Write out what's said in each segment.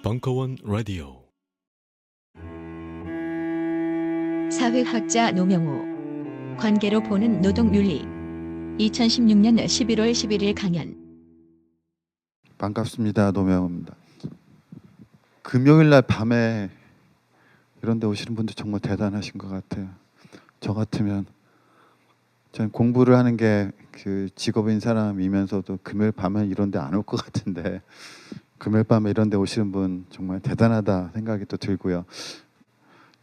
벙커원 라디오. 사회학자 노명우 관계로 보는 노동윤리 2016년 11월 11일 강연. 반갑습니다. 노명우입니다. 금요일날 밤에 이런 데 오시는 분들 정말 대단하신 것 같아요. 저 같으면 전 공부를 하는 게 그 직업인 사람이면서도 금요일 밤에 이런 데 안 올 것 같은데 금요일 밤에 이런 데 오시는 분 정말 대단하다 생각이 또 들고요.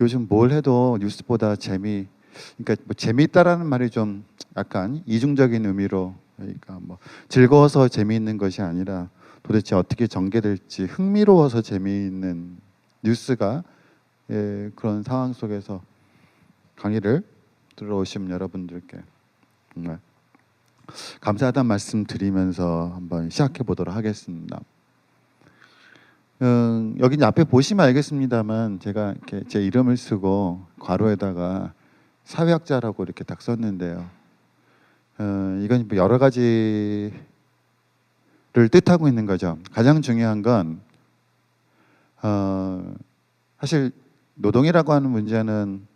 요즘 뭘 해도 뉴스보다 그러니까 뭐 재미있다라는 말이 좀 약간 이중적인 의미로, 그러니까 뭐 즐거워서 재미있는 것이 아니라 도대체 어떻게 전개될지 흥미로워서 재미있는 뉴스가, 그런 상황 속에서 강의를 들어오신 여러분들께 정말 감사하다는 말씀 드리면서 한번 시작해 보도록 하겠습니다. 여기 이제 앞에 보시면 알겠습니다만 제가 이렇게 제 이름을 쓰고 괄호에다가 사회학자라고 이렇게 딱 썼는데요. 이건 뭐 여러 가지를 뜻하고 있는 거죠. 가장 중요한 건 사실 노동이라고 하는 문제는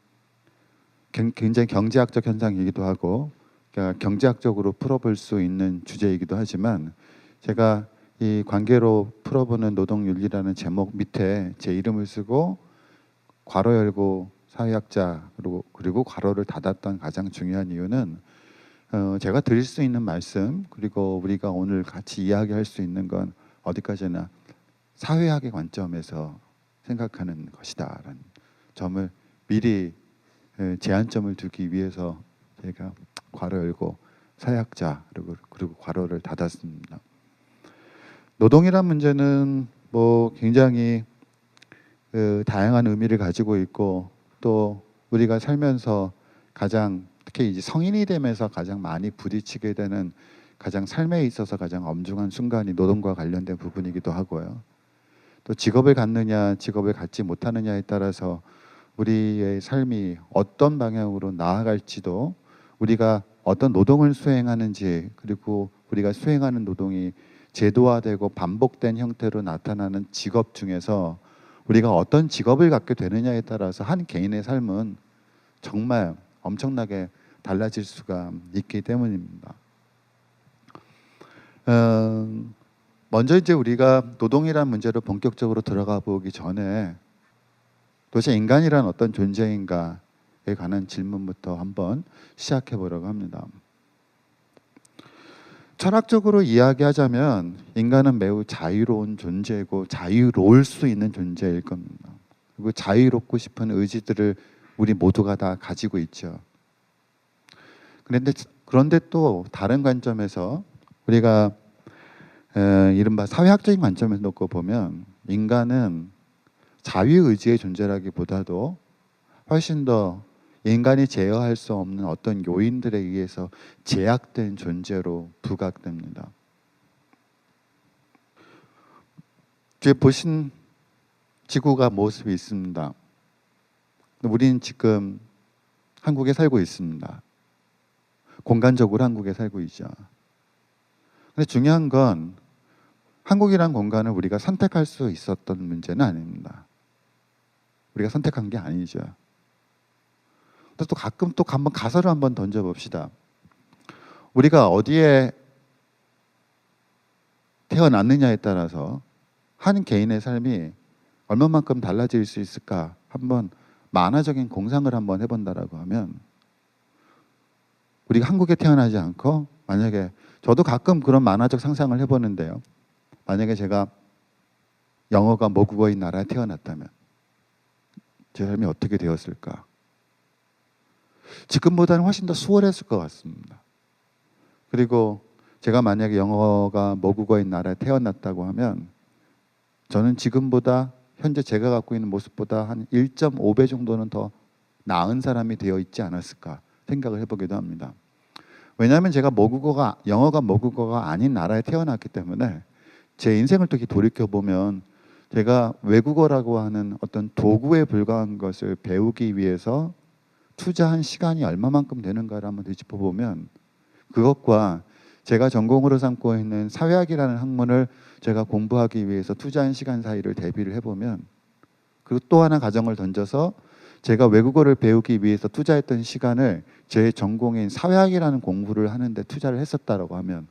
굉장히 경제학적 현상이기도 하고, 그러니까 경제학적으로 풀어볼 수 있는 주제이기도 하지만, 제가 이 관계로 풀어보는 노동윤리라는 제목 밑에 제 이름을 쓰고 괄호 열고 사회학자 그리고 괄호를 닫았던 가장 중요한 이유는, 제가 드릴 수 있는 말씀 그리고 우리가 오늘 같이 이야기할 수 있는 건 어디까지나 사회학의 관점에서 생각하는 것이다라는 점을 미리 제한점을 두기 위해서 제가 괄호 열고 사회학자 그리고 괄호를 닫았습니다. 노동이란 문제는 뭐 굉장히 다양한 의미를 가지고 있고, 또 우리가 살면서 가장, 특히 이제 성인이 되면서 가장 많이 부딪히게 되는, 가장 삶에 있어서 가장 엄중한 순간이 노동과 관련된 부분이기도 하고요. 또 직업을 갖느냐 직업을 갖지 못하느냐에 따라서 우리의 삶이 어떤 방향으로 나아갈지도, 우리가 어떤 노동을 수행하는지, 그리고 우리가 수행하는 노동이 제도화되고 반복된 형태로 나타나는 직업 중에서 우리가 어떤 직업을 갖게 되느냐에 따라서 한 개인의 삶은 정말 엄청나게 달라질 수가 있기 때문입니다. 먼저 이제 우리가 노동이라는 문제로 본격적으로 들어가 보기 전에 도대체 인간이란 어떤 존재인가에 관한 질문부터 한번 시작해 보려고 합니다. 철학적으로 이야기하자면 인간은 매우 자유로운 존재이고 자유로울 수 있는 존재일 겁니다. 그리고 자유롭고 싶은 의지들을 우리 모두가 다 가지고 있죠. 그런데 또 다른 관점에서 우리가 이른바 사회학적인 관점에서 놓고 보면, 인간은 자유의지의 존재라기보다도 훨씬 더 인간이 제어할 수 없는 어떤 요인들에 의해서 제약된 존재로 부각됩니다. 뒤에 보신 지구가 모습이 있습니다. 우리는 지금 한국에 살고 있습니다. 공간적으로 한국에 살고 있죠. 근데 중요한 건 한국이란 공간을 우리가 선택할 수 있었던 문제는 아닙니다. 우리가 선택한 게 아니죠. 또 가끔 또 한번 가설을 한번 던져봅시다. 우리가 어디에 태어났느냐에 따라서 한 개인의 삶이 얼마만큼 달라질 수 있을까, 한번 만화적인 공상을 한번 해본다라고 하면, 우리가 한국에 태어나지 않고, 만약에 저도 가끔 그런 만화적 상상을 해보는데요, 만약에 제가 영어가 모국어인 나라에 태어났다면 제 삶이 어떻게 되었을까? 지금보다는 훨씬 더 수월했을 것 같습니다. 그리고 제가 만약에 영어가 모국어인 나라에 태어났다고 하면 저는 지금보다, 현재 제가 갖고 있는 모습보다 한 1.5배 정도는 더 나은 사람이 되어 있지 않았을까 생각을 해보기도 합니다. 왜냐하면 제가 영어가 모국어가 아닌 나라에 태어났기 때문에 제 인생을 또 돌이켜보면, 제가 외국어라고 하는 어떤 도구에 불과한 것을 배우기 위해서 투자한 시간이 얼마만큼 되는가를 한번 되짚어보면, 그것과 제가 전공으로 삼고 있는 사회학이라는 학문을 제가 공부하기 위해서 투자한 시간 사이를 대비를 해보면, 그리고 또 하나 가정을 던져서 제가 외국어를 배우기 위해서 투자했던 시간을 제 전공인 사회학이라는 공부를 하는데 투자를 했었다라고 하면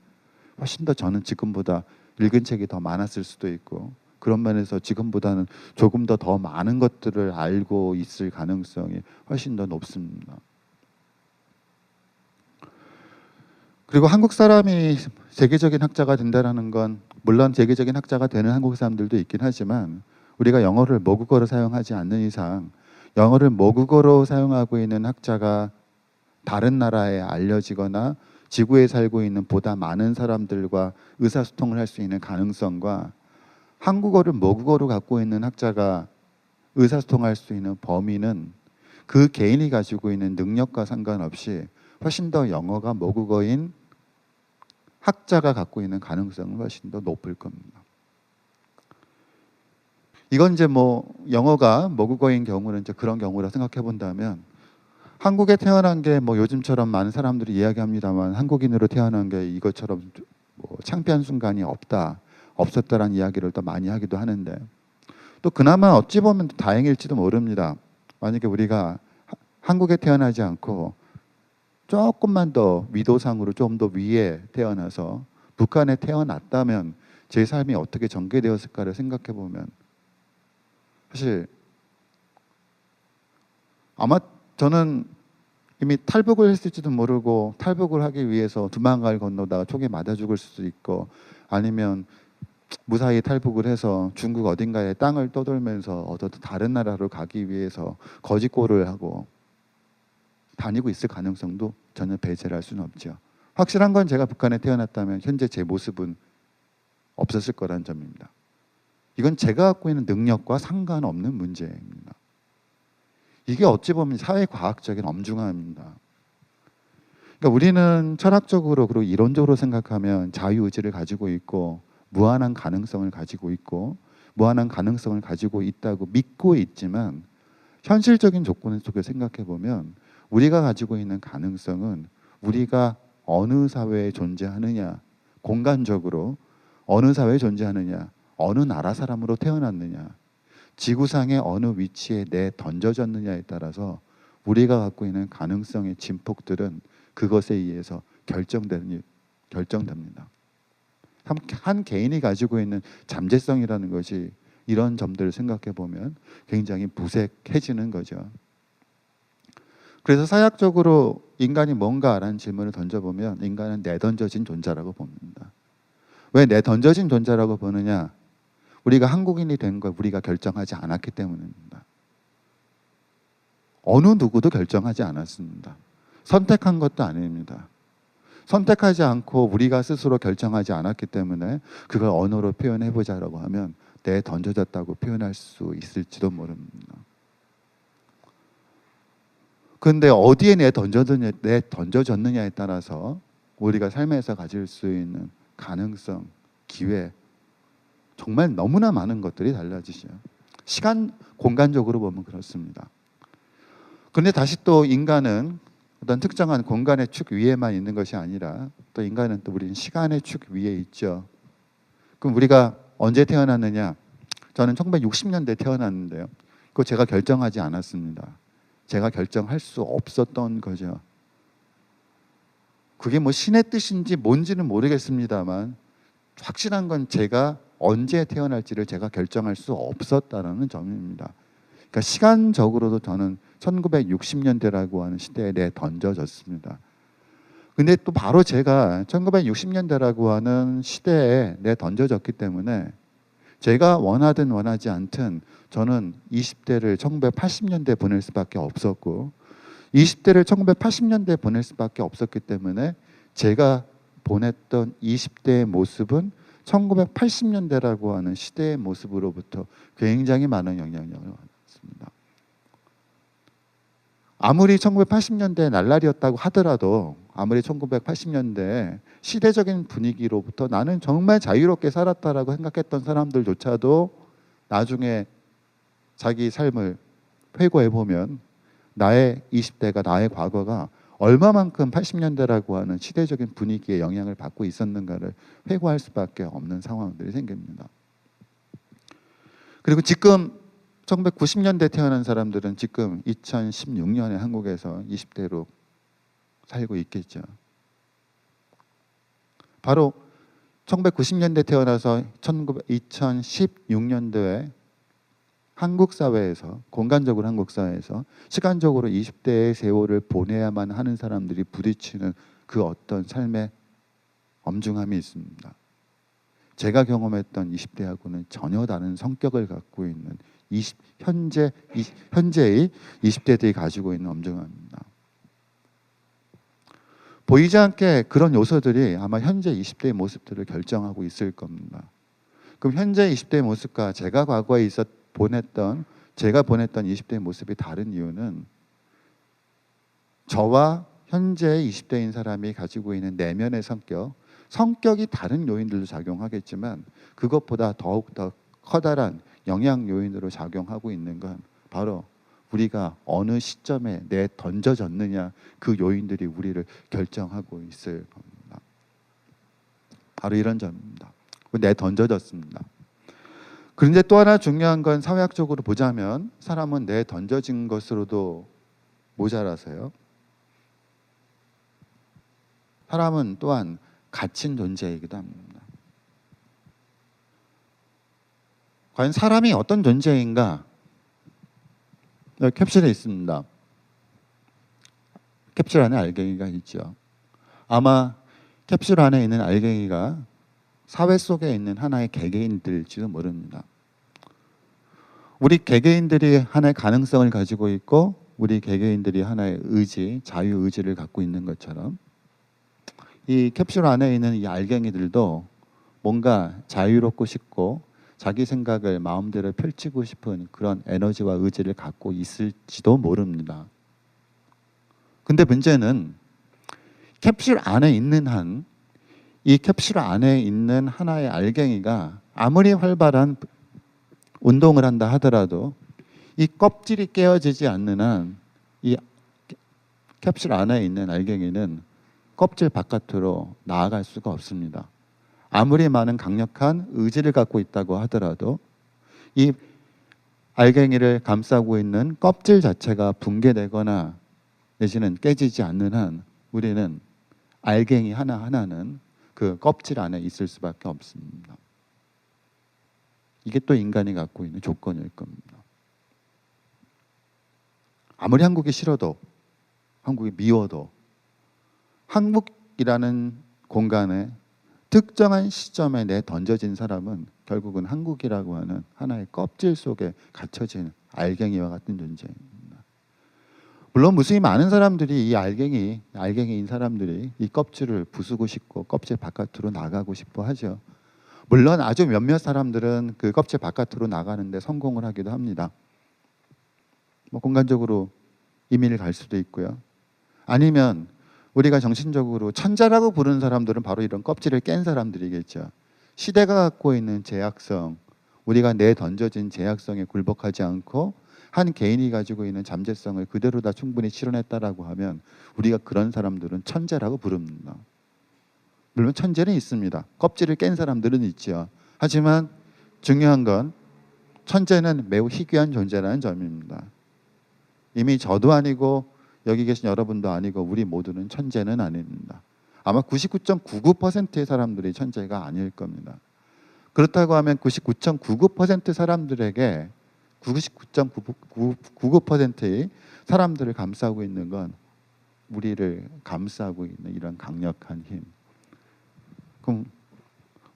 훨씬 더 저는 지금보다 읽은 책이 더 많았을 수도 있고, 그런 면에서 지금보다는 조금 더 많은 것들을 알고 있을 가능성이 훨씬 더 높습니다. 그리고 한국 사람이 세계적인 학자가 된다는 건, 물론 세계적인 학자가 되는 한국 사람들도 있긴 하지만, 우리가 영어를 모국어로 사용하지 않는 이상 영어를 모국어로 사용하고 있는 학자가 다른 나라에 알려지거나 지구에 살고 있는 보다 많은 사람들과 의사소통을 할 수 있는 가능성과, 한국어를 모국어로 갖고 있는 학자가 의사소통할 수 있는 범위는 그 개인이 가지고 있는 능력과 상관없이 훨씬 더 영어가 모국어인 학자가 갖고 있는 가능성은 훨씬 더 높을 겁니다. 이건 이제 뭐 영어가 모국어인 경우는 이제 그런 경우라 생각해 본다면, 한국에 태어난 게 뭐 요즘처럼 많은 사람들이 이야기합니다만, 한국인으로 태어난 게 이것처럼 뭐 창피한 순간이 없었다라는 이야기를 또 많이 하기도 하는데, 또 그나마 어찌 보면 다행일지도 모릅니다. 만약에 우리가 한국에 태어나지 않고 조금만 더 위도상으로 좀 더 위에 태어나서 북한에 태어났다면 제 삶이 어떻게 전개되었을까를 생각해 보면, 사실 아마 저는 이미 탈북을 했을지도 모르고, 탈북을 하기 위해서 두만강을 건너다가 총에 맞아 죽을 수도 있고, 아니면 무사히 탈북을 해서 중국 어딘가에 땅을 떠돌면서 어떤 다른 나라로 가기 위해서 거짓골을 하고 다니고 있을 가능성도 전혀 배제를 할 수는 없죠. 확실한 건 제가 북한에 태어났다면 현재 제 모습은 없었을 거라는 점입니다. 이건 제가 갖고 있는 능력과 상관없는 문제입니다. 이게 어찌 보면 사회과학적인 엄중함입니다. 그러니까 우리는 철학적으로 그리고 이론적으로 생각하면 자유의지를 가지고 있고 무한한 가능성을 가지고 있고 무한한 가능성을 가지고 있다고 믿고 있지만, 현실적인 조건 속에 생각해 보면 우리가 가지고 있는 가능성은 우리가 어느 사회에 존재하느냐, 공간적으로 어느 사회에 존재하느냐, 어느 나라 사람으로 태어났느냐, 지구상의 어느 위치에 던져졌느냐에 따라서 우리가 갖고 있는 가능성의 진폭들은 그것에 의해서 결정됩니다. 한 개인이 가지고 있는 잠재성이라는 것이 이런 점들을 생각해 보면 굉장히 무색해지는 거죠. 그래서 사회학적으로 인간이 뭔가라는 질문을 던져보면 인간은 내던져진 존재라고 봅니다. 왜 내던져진 존재라고 보느냐? 우리가 한국인이 된 걸 우리가 결정하지 않았기 때문입니다. 어느 누구도 결정하지 않았습니다. 선택한 것도 아닙니다. 선택하지 않고 우리가 스스로 결정하지 않았기 때문에 그걸 언어로 표현해보자라고 하면 내던져졌다고 표현할 수 있을지도 모릅니다. 그런데 어디에 내던져졌느냐에 따라서 우리가 삶에서 가질 수 있는 가능성, 기회, 정말 너무나 많은 것들이 달라지죠. 시간, 공간적으로 보면 그렇습니다. 그런데 다시 또 인간은 어떤 특정한 공간의 축 위에만 있는 것이 아니라 또 인간은 또 우리는 시간의 축 위에 있죠. 그럼 우리가 언제 태어났느냐? 저는 1960년대에 태어났는데요. 그거 제가 결정하지 않았습니다. 제가 결정할 수 없었던 거죠. 그게 뭐 신의 뜻인지 뭔지는 모르겠습니다만 확실한 건 제가 언제 태어날지를 제가 결정할 수 없었다는 점입니다. 그러니까 시간적으로도 저는 1960년대라고 하는 시대에 내던져졌습니다. 근데 또 바로 제가 1960년대라고 하는 시대에 내던져졌기 때문에 제가 원하든 원하지 않든 저는 20대를 1980년대에 보낼 수밖에 없었고 20대를 1980년대에 보낼 수밖에 없었기 때문에 제가 보냈던 20대의 모습은 1980년대라고 하는 시대의 모습으로부터 굉장히 많은 영향력을 받았습니다. 아무리 1980년대 날라리였다고 하더라도 아무리 1980년대 시대적인 분위기로부터 나는 정말 자유롭게 살았다라고 생각했던 사람들조차도 나중에 자기 삶을 회고해 보면 나의 20대가 나의 과거가 얼마만큼 80년대라고 하는 시대적인 분위기에 영향을 받고 있었는가를 회고할 수밖에 없는 상황들이 생깁니다. 그리고 지금 1990년대 태어난 사람들은 지금 2016년에 한국에서 20대로 살고 있겠죠. 바로 1990년대 태어나서 2016년도에 한국 사회에서, 공간적으로 한국 사회에서 시간적으로 20대의 세월을 보내야만 하는 사람들이 부딪히는 그 어떤 삶의 엄중함이 있습니다. 제가 경험했던 20대하고는 전혀 다른 성격을 갖고 있는 현재의 20대들이 가지고 있는 엄중함입니다. 보이지 않게 그런 요소들이 아마 현재 20대의 모습들을 결정하고 있을 겁니다. 그럼 현재 20대의 모습과 제가 과거에 보냈던 20대의 모습이 다른 이유는 저와 현재 20대인 사람이 가지고 있는 내면의 성격이 다른 요인들도 작용하겠지만 그것보다 더욱더 커다란 영향 요인으로 작용하고 있는 건 바로 우리가 어느 시점에 내던져졌느냐, 그 요인들이 우리를 결정하고 있을 겁니다. 바로 이런 점입니다. 내던져졌습니다. 그런데 또 하나 중요한 건 사회학적으로 보자면 사람은 내던져진 것으로도 모자라서요. 사람은 또한 갇힌 존재이기도 합니다. 과연 사람이 어떤 존재인가? 여기 캡슐에 있습니다. 캡슐 안에 알갱이가 있죠. 아마 캡슐 안에 있는 알갱이가 사회 속에 있는 하나의 개개인들일지도 모릅니다. 우리 개개인들이 하나의 가능성을 가지고 있고 우리 개개인들이 하나의 의지, 자유의지를 갖고 있는 것처럼 이 캡슐 안에 있는 이 알갱이들도 뭔가 자유롭고 싶고 자기 생각을 마음대로 펼치고 싶은 그런 에너지와 의지를 갖고 있을지도 모릅니다. 근데 문제는 캡슐 안에 있는 이 캡슐 안에 있는 하나의 알갱이가 아무리 활발한 운동을 한다 하더라도 이 껍질이 깨어지지 않는 한 이 캡슐 안에 있는 알갱이는 껍질 바깥으로 나아갈 수가 없습니다. 아무리 많은 강력한 의지를 갖고 있다고 하더라도 이 알갱이를 감싸고 있는 껍질 자체가 붕괴되거나 내지는 깨지지 않는 한 우리는 알갱이 하나하나는 그 껍질 안에 있을 수밖에 없습니다. 이게 또 인간이 갖고 있는 조건일 겁니다. 아무리 한국이 싫어도, 한국이 미워도 한국이라는 공간에 특정한 시점에 내던져진 사람은 결국은 한국이라고 하는 하나의 껍질 속에 갇혀진 알갱이와 같은 존재입니다. 물론 무수히 많은 사람들이 이 알갱이인 사람들이 이 껍질을 부수고 싶고 껍질 바깥으로 나가고 싶어 하죠. 물론 아주 몇몇 사람들은 그 껍질 바깥으로 나가는데 성공을 하기도 합니다. 공간적으로 이민을 갈 수도 있고요. 아니면 우리가 정신적으로 천재라고 부르는 사람들은 바로 이런 껍질을 깬 사람들이겠죠. 시대가 갖고 있는 제약성, 우리가 내던져진 제약성에 굴복하지 않고 한 개인이 가지고 있는 잠재성을 그대로 다 충분히 실현했다라고 하면 우리가 그런 사람들은 천재라고 부릅니다. 물론 천재는 있습니다. 껍질을 깬 사람들은 있죠. 하지만 중요한 건 천재는 매우 희귀한 존재라는 점입니다. 이미 저도 아니고 여기 계신 여러분도 아니고 우리 모두는 천재는 아닙니다. 아마 99.99%의 사람들이 천재가 아닐 겁니다. 그렇다고 하면 99.99% 사람들에게 99.99%의 사람들을 감싸고 있는 건 우리를 감싸고 있는 이런 강력한 힘. 그럼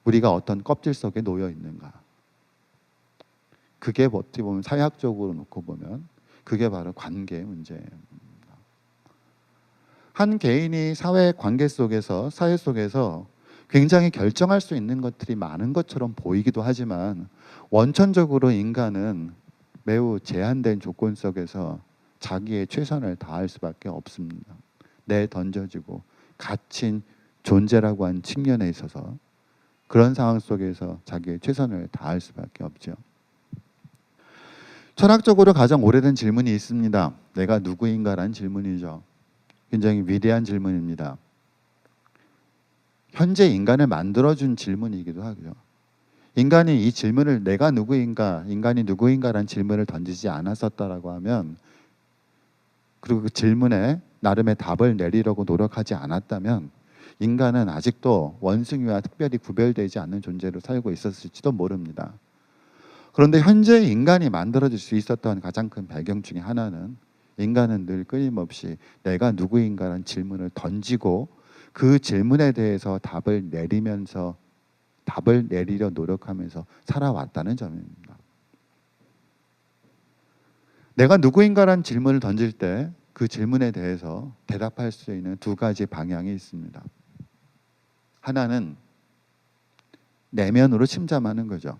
우리가 어떤 껍질 속에 놓여 있는가? 그게 어떻게 보면 사회학적으로 놓고 보면 그게 바로 관계의 문제입니다. 한 개인이 사회 관계 속에서, 사회 속에서 굉장히 결정할 수 있는 것들이 많은 것처럼 보이기도 하지만 원천적으로 인간은 매우 제한된 조건 속에서 자기의 최선을 다할 수밖에 없습니다. 내던져지고 갇힌 존재라고 하는 측면에 있어서 그런 상황 속에서 자기의 최선을 다할 수밖에 없죠. 철학적으로 가장 오래된 질문이 있습니다. 내가 누구인가라는 질문이죠. 굉장히 위대한 질문입니다. 현재 인간을 만들어준 질문이기도 하고요. 인간이 이 질문을 내가 누구인가, 인간이 누구인가라는 질문을 던지지 않았었다라고 하면, 그리고 그 질문에 나름의 답을 내리려고 노력하지 않았다면 인간은 아직도 원숭이와 특별히 구별되지 않는 존재로 살고 있었을지도 모릅니다. 그런데 현재 인간이 만들어질 수 있었던 가장 큰 배경 중에 하나는, 인간은 늘 끊임없이 내가 누구인가라는 질문을 던지고 그 질문에 대해서 답을 내리려 노력하면서 살아왔다는 점입니다. 내가 누구인가라는 질문을 던질 때 그 질문에 대해서 대답할 수 있는 두 가지 방향이 있습니다. 하나는 내면으로 침잠하는 거죠.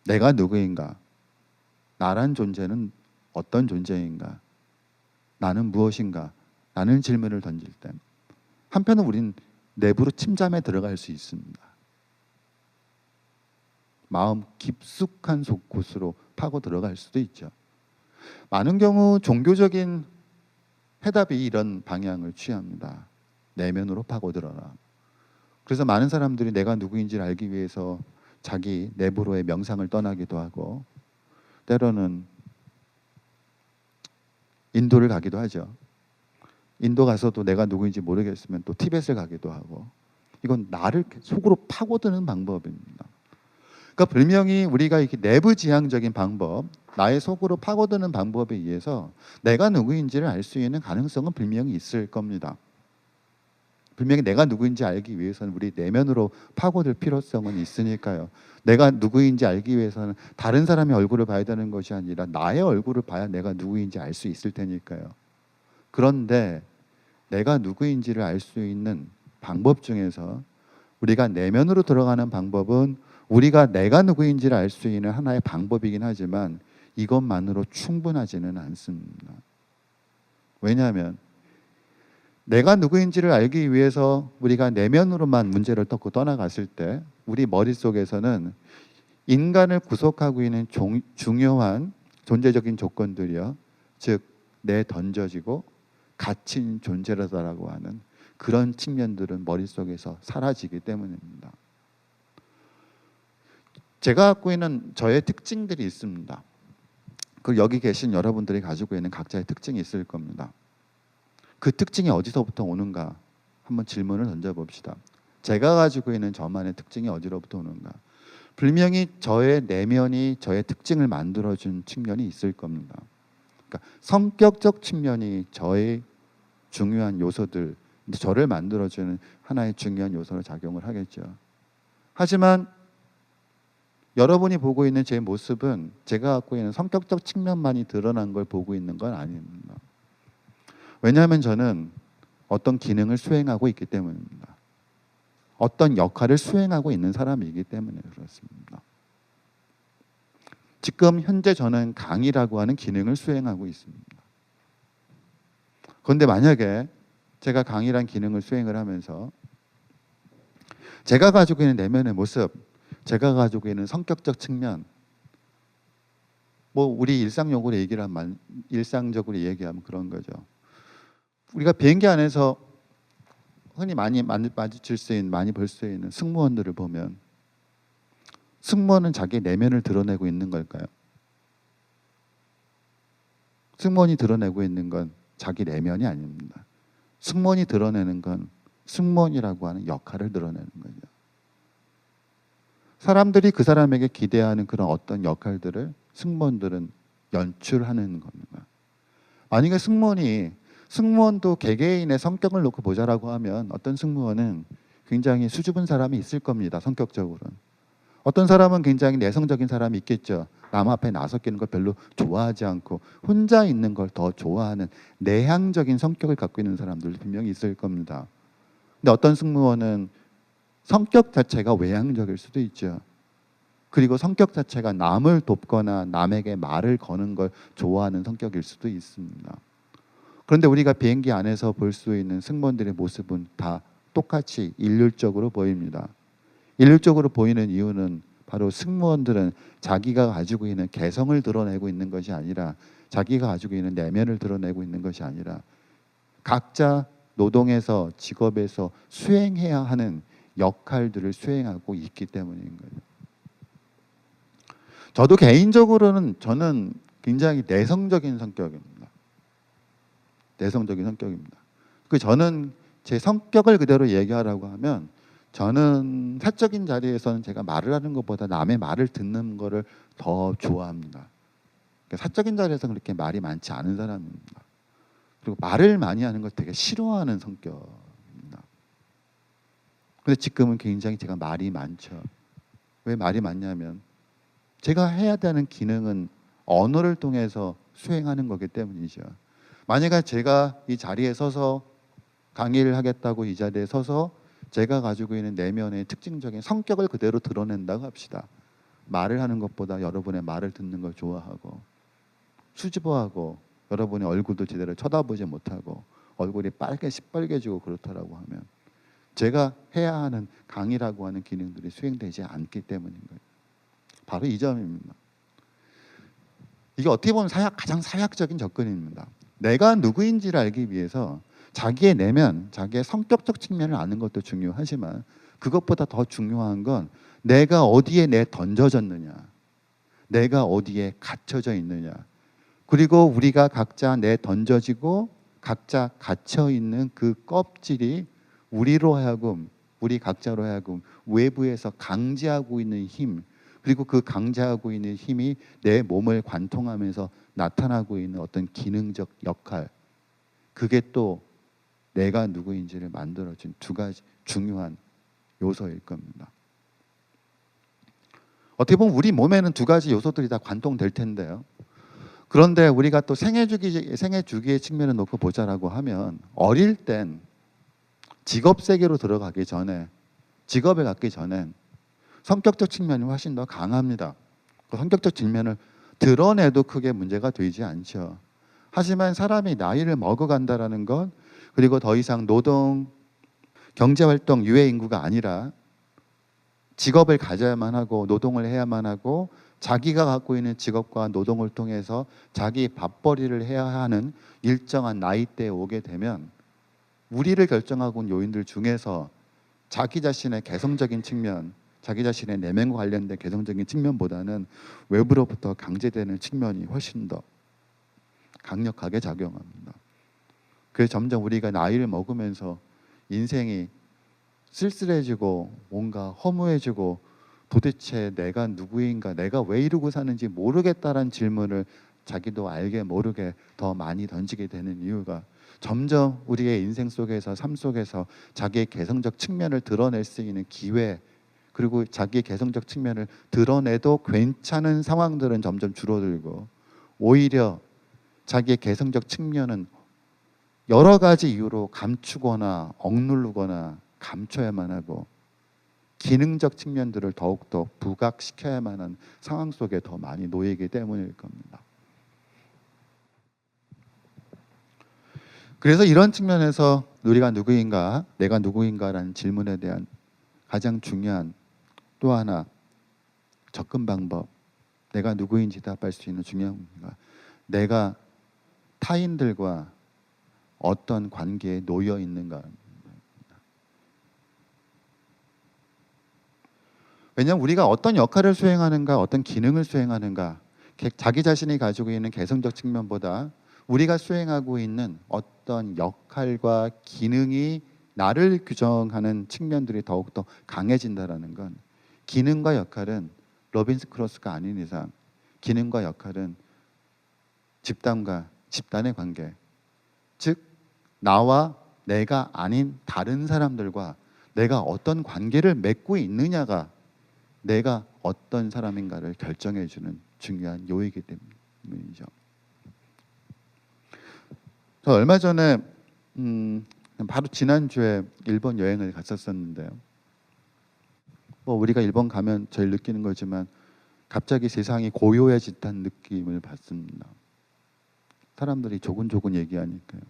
내가 누구인가? 나란 존재는 어떤 존재인가? 나는 무엇인가? 라는 질문을 던질 때 한편은 우린 내부로 침잠에 들어갈 수 있습니다. 마음 깊숙한 곳으로 파고 들어갈 수도 있죠. 많은 경우 종교적인 해답이 이런 방향을 취합니다. 내면으로 파고들어라. 그래서 많은 사람들이 내가 누구인지를 알기 위해서 자기 내부로의 명상을 떠나기도 하고, 때로는 인도를 가기도 하죠. 인도 가서도 내가 누구인지 모르겠으면 또 티벳을 가기도 하고, 이건 나를 속으로 파고드는 방법입니다. 그러니까 분명히 우리가 이렇게 내부지향적인 방법, 나의 속으로 파고드는 방법에 의해서 내가 누구인지를 알 수 있는 가능성은 분명히 있을 겁니다. 분명히 내가 누구인지 알기 위해서는 우리 내면으로 파고들 필요성은 있으니까요. 내가 누구인지 알기 위해서는 다른 사람의 얼굴을 봐야 되는 것이 아니라 나의 얼굴을 봐야 내가 누구인지 알 수 있을 테니까요. 그런데 내가 누구인지를 알 수 있는 방법 중에서 우리가 내면으로 들어가는 방법은 우리가 내가 누구인지를 알 수 있는 하나의 방법이긴 하지만 이것만으로 충분하지는 않습니다. 왜냐하면 내가 누구인지를 알기 위해서 우리가 내면으로만 문제를 덮고 떠나갔을 때 우리 머릿속에서는 인간을 구속하고 있는 중요한 존재적인 조건들이요, 즉 내 던져지고 갇힌 존재라고 하는 그런 측면들은 머릿속에서 사라지기 때문입니다. 제가 갖고 있는 저의 특징들이 있습니다. 그리고 여기 계신 여러분들이 가지고 있는 각자의 특징이 있을 겁니다. 그 특징이 어디서부터 오는가 한번 질문을 던져봅시다. 제가 가지고 있는 저만의 특징이 어디로부터 오는가. 분명히 저의 내면이 저의 특징을 만들어준 측면이 있을 겁니다. 그러니까 성격적 측면이 저의 중요한 요소들, 저를 만들어주는 하나의 중요한 요소로 작용을 하겠죠. 하지만 여러분이 보고 있는 제 모습은 제가 갖고 있는 성격적 측면만이 드러난 걸 보고 있는 건 아닙니다. 왜냐하면 저는 어떤 기능을 수행하고 있기 때문입니다. 어떤 역할을 수행하고 있는 사람이기 때문에 그렇습니다. 지금 현재 저는 강의라고 하는 기능을 수행하고 있습니다. 그런데 만약에 제가 강의란 기능을 수행을 하면서 제가 가지고 있는 내면의 모습, 제가 가지고 있는 성격적 측면, 뭐 우리 일상적으로 얘기하면 그런 거죠. 우리가 비행기 안에서 흔히 많이 마주칠 수 있는, 많이 볼 수 있는 승무원들을 보면 승무원은 자기 내면을 드러내고 있는 걸까요? 승무원이 드러내고 있는 건 자기 내면이 아닙니다. 승무원이 드러내는 건 승무원이라고 하는 역할을 드러내는 거죠. 사람들이 그 사람에게 기대하는 그런 어떤 역할들을 승무원들은 연출하는 겁니다. 만약에 승무원도 개개인의 성격을 놓고 보자라고 하면 어떤 승무원은 굉장히 수줍은 사람이 있을 겁니다. 성격적으로는. 어떤 사람은 굉장히 내성적인 사람이 있겠죠. 남 앞에 나서기는 걸 별로 좋아하지 않고 혼자 있는 걸 더 좋아하는 내향적인 성격을 갖고 있는 사람들도 분명히 있을 겁니다. 근데 어떤 승무원은 성격 자체가 외향적일 수도 있죠. 그리고 성격 자체가 남을 돕거나 남에게 말을 거는 걸 좋아하는 성격일 수도 있습니다. 그런데 우리가 비행기 안에서 볼 수 있는 승무원들의 모습은 다 똑같이 일률적으로 보입니다. 일률적으로 보이는 이유는 바로 승무원들은 자기가 가지고 있는 개성을 드러내고 있는 것이 아니라 자기가 가지고 있는 내면을 드러내고 있는 것이 아니라 각자 노동에서 직업에서 수행해야 하는 역할들을 수행하고 있기 때문인 거예요. 저도 개인적으로는 저는 굉장히 내성적인 성격입니다. 내성적인 성격입니다. 저는 제 성격을 그대로 얘기하라고 하면 저는 사적인 자리에서는 제가 말을 하는 것보다 남의 말을 듣는 거를 더 좋아합니다. 사적인 자리에서 그렇게 말이 많지 않은 사람입니다. 그리고 말을 많이 하는 걸 되게 싫어하는 성격입니다. 근데 지금은 굉장히 제가 말이 많죠. 왜 말이 많냐면 제가 해야 되는 기능은 언어를 통해서 수행하는 거기 때문이죠. 만약에 제가 이 자리에 서서 강의를 하겠다고 이 자리에 서서 제가 가지고 있는 내면의 특징적인 성격을 그대로 드러낸다고 합시다. 말을 하는 것보다 여러분의 말을 듣는 걸 좋아하고 수줍어하고 여러분의 얼굴도 제대로 쳐다보지 못하고 얼굴이 시뻘개지고 그렇다라고 하면 제가 해야 하는 강의라고 하는 기능들이 수행되지 않기 때문인 거예요. 바로 이 점입니다. 이게 어떻게 보면 가장 사회학적인 접근입니다. 내가 누구인지를 알기 위해서 자기의 내면, 자기의 성격적 측면을 아는 것도 중요하지만 그것보다 더 중요한 건 내가 어디에 던져졌느냐, 내가 어디에 갇혀져 있느냐, 그리고 우리가 각자 던져지고 각자 갇혀 있는 그 껍질이 우리로 하여금, 우리 각자로 하여금 외부에서 강제하고 있는 힘, 그리고 그 강제하고 있는 힘이 내 몸을 관통하면서 나타나고 있는 어떤 기능적 역할, 그게 또 내가 누구인지를 만들어준 두 가지 중요한 요소일 겁니다. 어떻게 보면 우리 몸에는 두 가지 요소들이 다 관통될 텐데요. 그런데 우리가 또 생애 주기의 측면을 놓고 보자라고 하면 어릴 땐 직업 세계로 들어가기 전에, 직업에 갖기 전엔 성격적 측면이 훨씬 더 강합니다. 그 성격적 측면을 드러내도 크게 문제가 되지 않죠. 하지만 사람이 나이를 먹어간다라는 것, 그리고 더 이상 노동, 경제활동 유해 인구가 아니라 직업을 가져야만 하고 노동을 해야만 하고 자기가 갖고 있는 직업과 노동을 통해서 자기 밥벌이를 해야 하는 일정한 나이대에 오게 되면 우리를 결정하고 있는 요인들 중에서 자기 자신의 개성적인 측면, 자기 자신의 내면과 관련된 개성적인 측면보다는 외부로부터 강제되는 측면이 훨씬 더 강력하게 작용합니다. 그래서 점점 우리가 나이를 먹으면서 인생이 쓸쓸해지고 뭔가 허무해지고 도대체 내가 누구인가, 내가 왜 이러고 사는지 모르겠다라는 질문을 자기도 알게 모르게 더 많이 던지게 되는 이유가 점점 우리의 인생 속에서, 삶 속에서 자기의 개성적 측면을 드러낼 수 있는 기회, 그리고 자기의 개성적 측면을 드러내도 괜찮은 상황들은 점점 줄어들고 오히려 자기의 개성적 측면은 여러 가지 이유로 감추거나 억누르거나 감춰야만 하고 기능적 측면들을 더욱더 부각시켜야만 하는 상황 속에 더 많이 놓이기 때문일 겁니다. 그래서 이런 측면에서 우리가 누구인가, 내가 누구인가라는 질문에 대한 가장 중요한 또 하나 접근 방법, 내가 누구인지 답할 수 있는 중요한 문제가 내가 타인들과 어떤 관계에 놓여 있는가. 왜냐하면 우리가 어떤 역할을 수행하는가, 어떤 기능을 수행하는가, 자기 자신이 가지고 있는 개성적 측면보다 우리가 수행하고 있는 어떤 역할과 기능이 나를 규정하는 측면들이 더욱더 강해진다는 건, 기능과 역할은 로빈스 크로스가 아닌 이상 기능과 역할은 집단과 집단의 관계, 즉 나와 내가 아닌 다른 사람들과 내가 어떤 관계를 맺고 있느냐가 내가 어떤 사람인가를 결정해주는 중요한 요이기 때문이죠. 저 얼마 전에 바로 지난주에 일본 여행을 갔었었는데요. 우리가 일본 가면 제일 느끼는 거지만 갑자기 세상이 고요해졌다는 느낌을 받습니다. 사람들이 조곤조곤 얘기하니까요.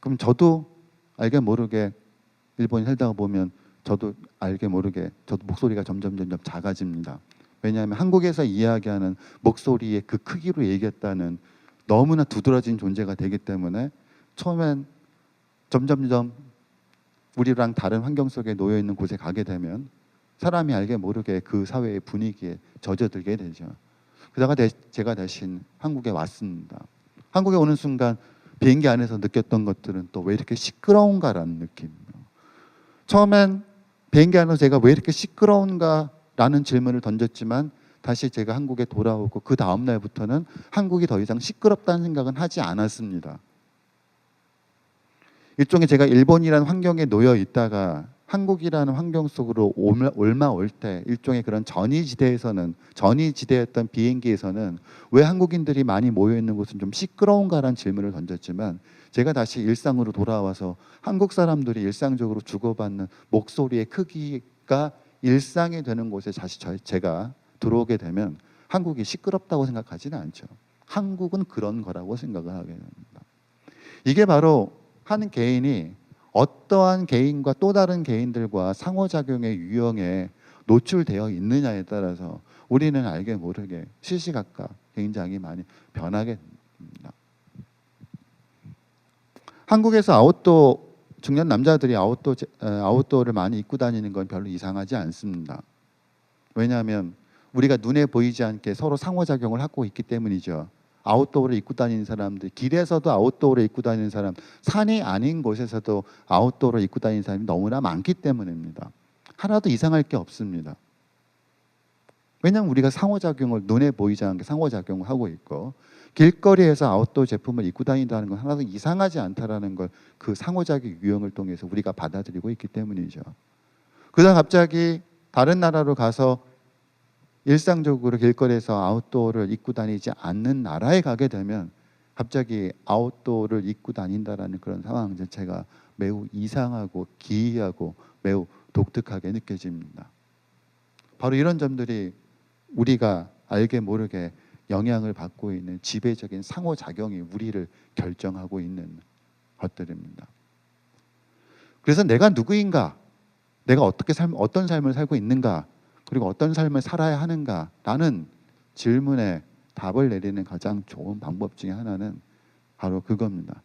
그럼 저도 알게 모르게 일본에 살다가 보면 저도 알게 모르게 저도 목소리가 점점 작아집니다. 왜냐하면 한국에서 이야기하는 목소리의 그 크기로 얘기했다는 너무나 두드러진 존재가 되기 때문에 처음엔 점점점 우리랑 다른 환경 속에 놓여 있는 곳에 가게 되면 사람이 알게 모르게 그 사회의 분위기에 젖어들게 되죠. 그러다가 제가 대신 한국에 왔습니다. 한국에 오는 순간 비행기 안에서 느꼈던 것들은 또 왜 이렇게 시끄러운가라는 느낌. 처음엔 비행기 안에서 제가 왜 이렇게 시끄러운가라는 질문을 던졌지만 다시 제가 한국에 돌아오고 그 다음 날부터는 한국이 더 이상 시끄럽다는 생각은 하지 않았습니다. 일종의 제가 일본이라는 환경에 놓여 있다가 한국이라는 환경 속으로 올 때 일종의 그런 전이지대였던 비행기에서는 왜 한국인들이 많이 모여 있는 곳은 좀 시끄러운가라는 질문을 던졌지만 제가 다시 일상으로 돌아와서 한국 사람들이 일상적으로 주고받는 목소리의 크기가 일상이 되는 곳에 다시 제가 들어오게 되면 한국이 시끄럽다고 생각하지는 않죠. 한국은 그런 거라고 생각을 하게 됩니다. 이게 바로 한 개인이 어떠한 개인과 또 다른 개인들과 상호작용의 유형에 노출되어 있느냐에 따라서 우리는 알게 모르게 시시각각 굉장히 많이 변하게 됩니다. 한국에서 중년 남자들이 아웃도어를 많이 입고 다니는 건 별로 이상하지 않습니다. 왜냐하면 우리가 눈에 보이지 않게 서로 상호작용을 하고 있기 때문이죠. 아웃도어를 입고 다니는 사람들, 길에서도 아웃도어를 입고 다니는 사람, 산이 아닌 곳에서도 아웃도어를 입고 다니는 사람이 너무나 많기 때문입니다. 하나도 이상할 게 없습니다. 왜냐하면 우리가 상호작용을 눈에 보이지 않게 상호작용을 하고 있고 길거리에서 아웃도어 제품을 입고 다닌다는 건 하나도 이상하지 않다라는 걸 그 상호작용 유형을 통해서 우리가 받아들이고 있기 때문이죠. 그러다 갑자기 다른 나라로 가서 일상적으로 길거리에서 아웃도어를 입고 다니지 않는 나라에 가게 되면 갑자기 아웃도어를 입고 다닌다라는 그런 상황 자체가 매우 이상하고 기이하고 매우 독특하게 느껴집니다. 바로 이런 점들이 우리가 알게 모르게 영향을 받고 있는 지배적인 상호작용이 우리를 결정하고 있는 것들입니다. 그래서 내가 누구인가, 내가 어떤 삶을 살고 있는가, 그리고 어떤 삶을 살아야 하는가라는 질문에 답을 내리는 가장 좋은 방법 중에 하나는 바로 그겁니다.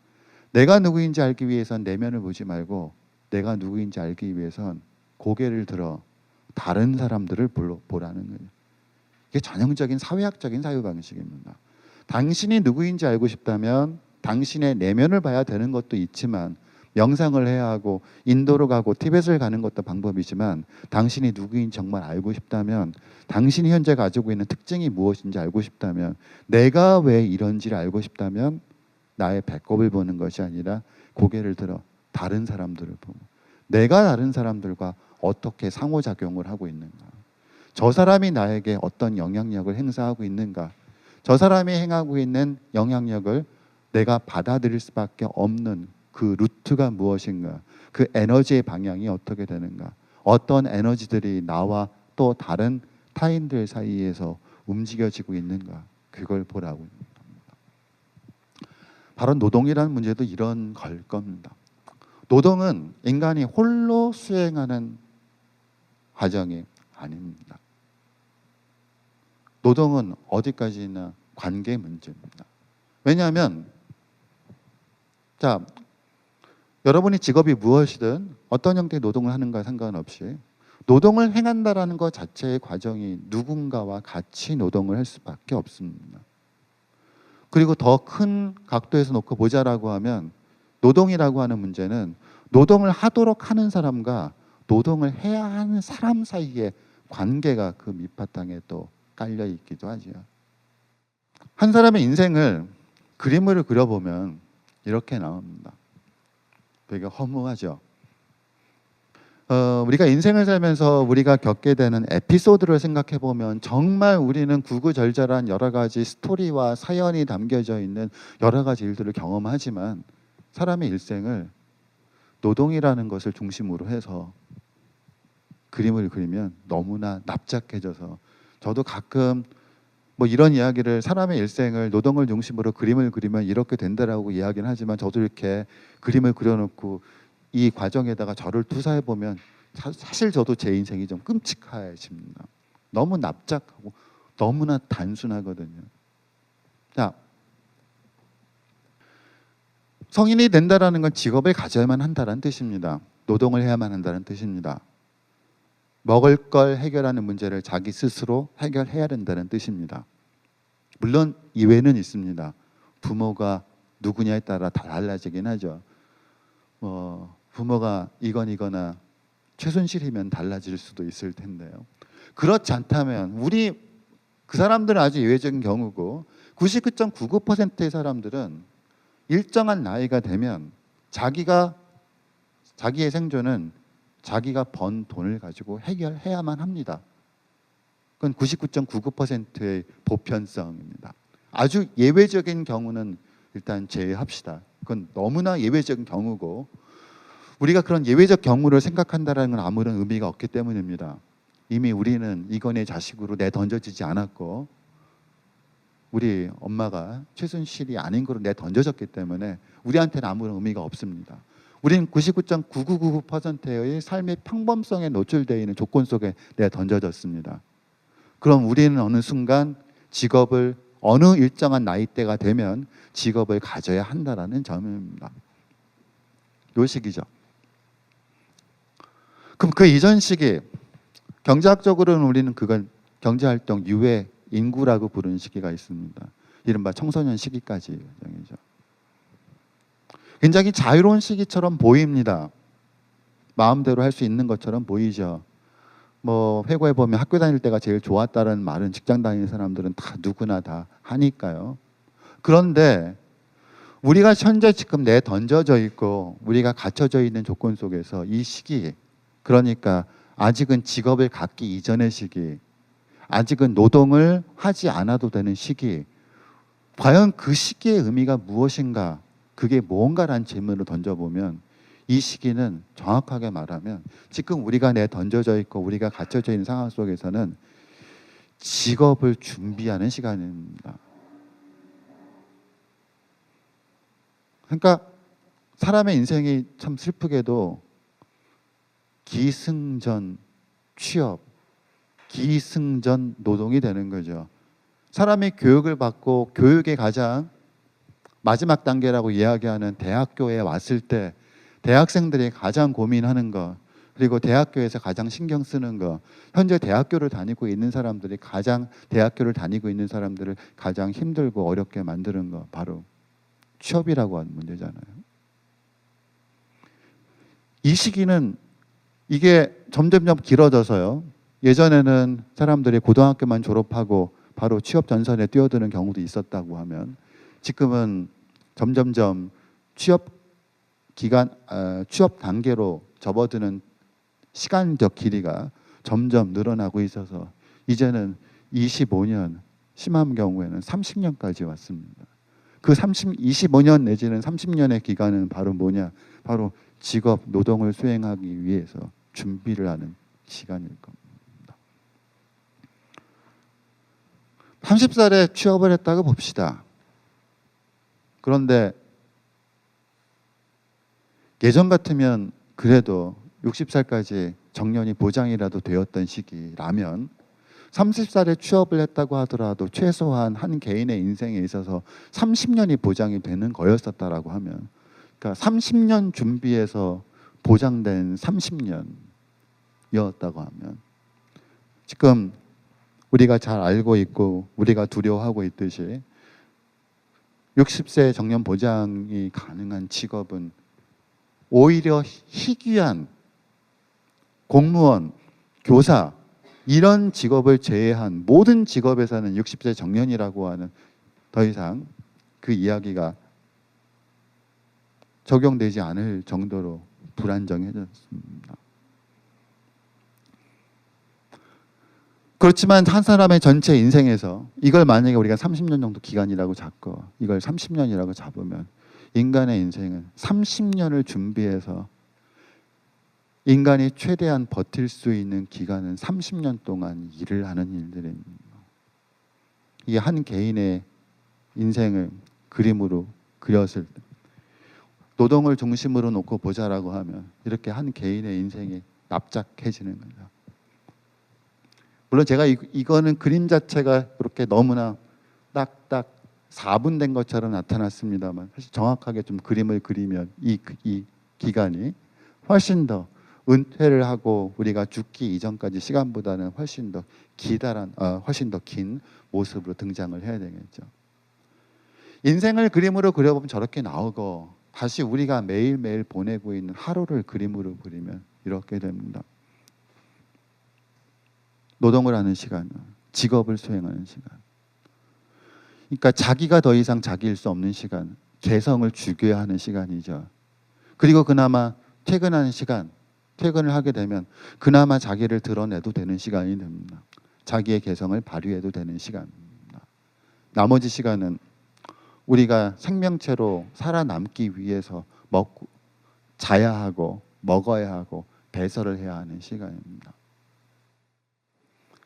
내가 누구인지 알기 위해선 내면을 보지 말고 내가 누구인지 알기 위해선 고개를 들어 다른 사람들을 보라는 거예요. 이게 전형적인 사회학적인 사유방식입니다. 당신이 누구인지 알고 싶다면 당신의 내면을 봐야 되는 것도 있지만 명상을 해야 하고 인도로 가고 티벳을 가는 것도 방법이지만 당신이 누구인지 정말 알고 싶다면 당신이 현재 가지고 있는 특징이 무엇인지 알고 싶다면 내가 왜 이런지를 알고 싶다면 나의 배꼽을 보는 것이 아니라 고개를 들어 다른 사람들을 보고 내가 다른 사람들과 어떻게 상호작용을 하고 있는가, 저 사람이 나에게 어떤 영향력을 행사하고 있는가, 저 사람이 행하고 있는 영향력을 내가 받아들일 수밖에 없는 그 루트가 무엇인가, 그 에너지의 방향이 어떻게 되는가, 어떤 에너지들이 나와 또 다른 타인들 사이에서 움직여지고 있는가, 그걸 보라고 합니다. 바로 노동이라는 문제도 이런 걸 겁니다. 노동은 인간이 홀로 수행하는 과정이 아닙니다. 노동은 어디까지나 관계 문제입니다. 왜냐하면 여러분이 직업이 무엇이든 어떤 형태의 노동을 하는가 상관없이 노동을 행한다라는 것 자체의 과정이 누군가와 같이 노동을 할 수밖에 없습니다. 그리고 더 큰 각도에서 놓고 보자라고 하면 노동이라고 하는 문제는 노동을 하도록 하는 사람과 노동을 해야 하는 사람 사이의 관계가 그 밑바탕에 또 깔려 있기도 하죠. 한 사람의 인생을 그림을 그려보면 이렇게 나옵니다. 되게 허무하죠. 우리가 인생을 살면서 우리가 겪게 되는 에피소드를 생각해 보면 정말 우리는 구구절절한 여러 가지 스토리와 사연이 담겨져 있는 여러 가지 일들을 경험하지만 사람의 일생을 노동이라는 것을 중심으로 해서 그림을 그리면 너무나 납작해져서 저도 가끔 뭐 이런 이야기를 사람의 일생을 노동을 중심으로 그림을 그리면 이렇게 된다라고 이야기는 하지만 저도 이렇게 그림을 그려놓고 이 과정에다가 저를 투사해 보면 사실 저도 제 인생이 좀 끔찍해집니다. 너무 납작하고 너무나 단순하거든요. 자, 성인이 된다라는 건 직업을 가져야만 한다는 뜻입니다. 노동을 해야만 한다는 뜻입니다. 먹을 걸 해결하는 문제를 자기 스스로 해결해야 된다는 뜻입니다. 물론 이외는 있습니다. 부모가 누구냐에 따라 다 달라지긴 하죠. 부모가 이거나 최순실이면 달라질 수도 있을 텐데요. 그렇지 않다면 우리 그 사람들은 아주 예외적인 경우고 99.99%의 사람들은 일정한 나이가 되면 자기의 생존은 자기가 번 돈을 가지고 해결해야만 합니다. 그건 99.99%의 보편성입니다. 아주 예외적인 경우는 일단 제외합시다. 그건 너무나 예외적인 경우고 우리가 그런 예외적 경우를 생각한다는 건 아무런 의미가 없기 때문입니다. 이미 우리는 이건의 자식으로 내던져지지 않았고 우리 엄마가 최순실이 아닌 거로 내던져졌기 때문에 우리한테는 아무런 의미가 없습니다. 우리는 99.9999%의 삶의 평범성에 노출되어 있는 조건 속에 내던져졌습니다. 그럼 우리는 어느 순간 직업을 어느 일정한 나이대가 되면 직업을 가져야 한다는 점입니다. 요 시기죠. 그럼 그 이전 시기 경제학적으로는 우리는 그걸 경제활동 유해 인구라고 부르는 시기가 있습니다. 이른바 청소년 시기까지 과정이죠. 굉장히 자유로운 시기처럼 보입니다. 마음대로 할 수 있는 것처럼 보이죠. 회고해 보면 학교 다닐 때가 제일 좋았다는 말은 직장 다니는 사람들은 다 누구나 다 하니까요. 그런데 우리가 현재 지금 내던져져 있고 우리가 갇혀져 있는 조건 속에서 이 시기, 그러니까 아직은 직업을 갖기 이전의 시기, 아직은 노동을 하지 않아도 되는 시기, 과연 그 시기의 의미가 무엇인가, 그게 뭔가라는 질문을 던져보면 이 시기는 정확하게 말하면 지금 우리가 내던져져 있고 우리가 갇혀져 있는 상황 속에서는 직업을 준비하는 시간입니다. 그러니까 사람의 인생이 참 슬프게도 기승전 취업, 기승전 노동이 되는 거죠. 사람이 교육을 받고 교육의 가장 마지막 단계라고 이야기하는 대학교에 왔을 때 대학생들이 가장 고민하는 것, 그리고 대학교에서 가장 신경 쓰는 것, 현재 대학교를 다니고 있는 사람들이 대학교를 다니고 있는 사람들을 가장 힘들고 어렵게 만드는 것, 바로 취업이라고 하는 문제잖아요. 이 시기는 이게 점점점 길어져서요. 예전에는 사람들이 고등학교만 졸업하고 바로 취업 전선에 뛰어드는 경우도 있었다고 하면 지금은 점점점 취업 단계로 접어드는 시간적 길이가 점점 늘어나고 있어서 이제는 25년, 심한 경우에는 30년까지 왔습니다. 그 25년 내지는 30년의 기간은 바로 뭐냐? 바로 직업, 노동을 수행하기 위해서 준비를 하는 시간일 겁니다. 30살에 취업을 했다고 봅시다. 그런데 예전 같으면 그래도 60살까지 정년이 보장이라도 되었던 시기라면 30살에 취업을 했다고 하더라도 최소한 한 개인의 인생에 있어서 30년이 보장이 되는 거였었다라고 하면, 그러니까 30년 준비해서 보장된 30년이었다고 하면, 지금 우리가 잘 알고 있고 우리가 두려워하고 있듯이 60세 정년 보장이 가능한 직업은 오히려 희귀한 공무원, 교사 이런 직업을 제외한 모든 직업에서는 60세 정년이라고 하는 더 이상 그 이야기가 적용되지 않을 정도로 불안정해졌습니다. 그렇지만 한 사람의 전체 인생에서 이걸 만약에 우리가 30년 정도 기간이라고 잡고 이걸 30년이라고 잡으면 인간의 인생은 30년을 준비해서 인간이 최대한 버틸 수 있는 기간은 30년 동안 일을 하는 일들입니다. 이게 한 개인의 인생을 그림으로 그렸을 때 노동을 중심으로 놓고 보자라고 하면 이렇게 한 개인의 인생이 납작해지는 거죠. 물론 제가 이거는 그림 자체가 그렇게 너무나 딱딱 4분 된 것처럼 나타났습니다만 사실 정확하게 좀 그림을 그리면 이 기간이 훨씬 더 은퇴를 하고 우리가 죽기 이전까지 시간보다는 훨씬 더 훨씬 더 긴 모습으로 등장을 해야 되겠죠. 인생을 그림으로 그려보면 저렇게 나오고 다시 우리가 매일매일 보내고 있는 하루를 그림으로 그리면 이렇게 됩니다. 노동을 하는 시간, 직업을 수행하는 시간. 그러니까 자기가 더 이상 자기일 수 없는 시간, 개성을 죽여야 하는 시간이죠. 그리고 그나마 퇴근하는 시간, 퇴근을 하게 되면 그나마 자기를 드러내도 되는 시간이 됩니다. 자기의 개성을 발휘해도 되는 시간입니다. 나머지 시간은 우리가 생명체로 살아남기 위해서 먹고 자야 하고 먹어야 하고 배설을 해야 하는 시간입니다.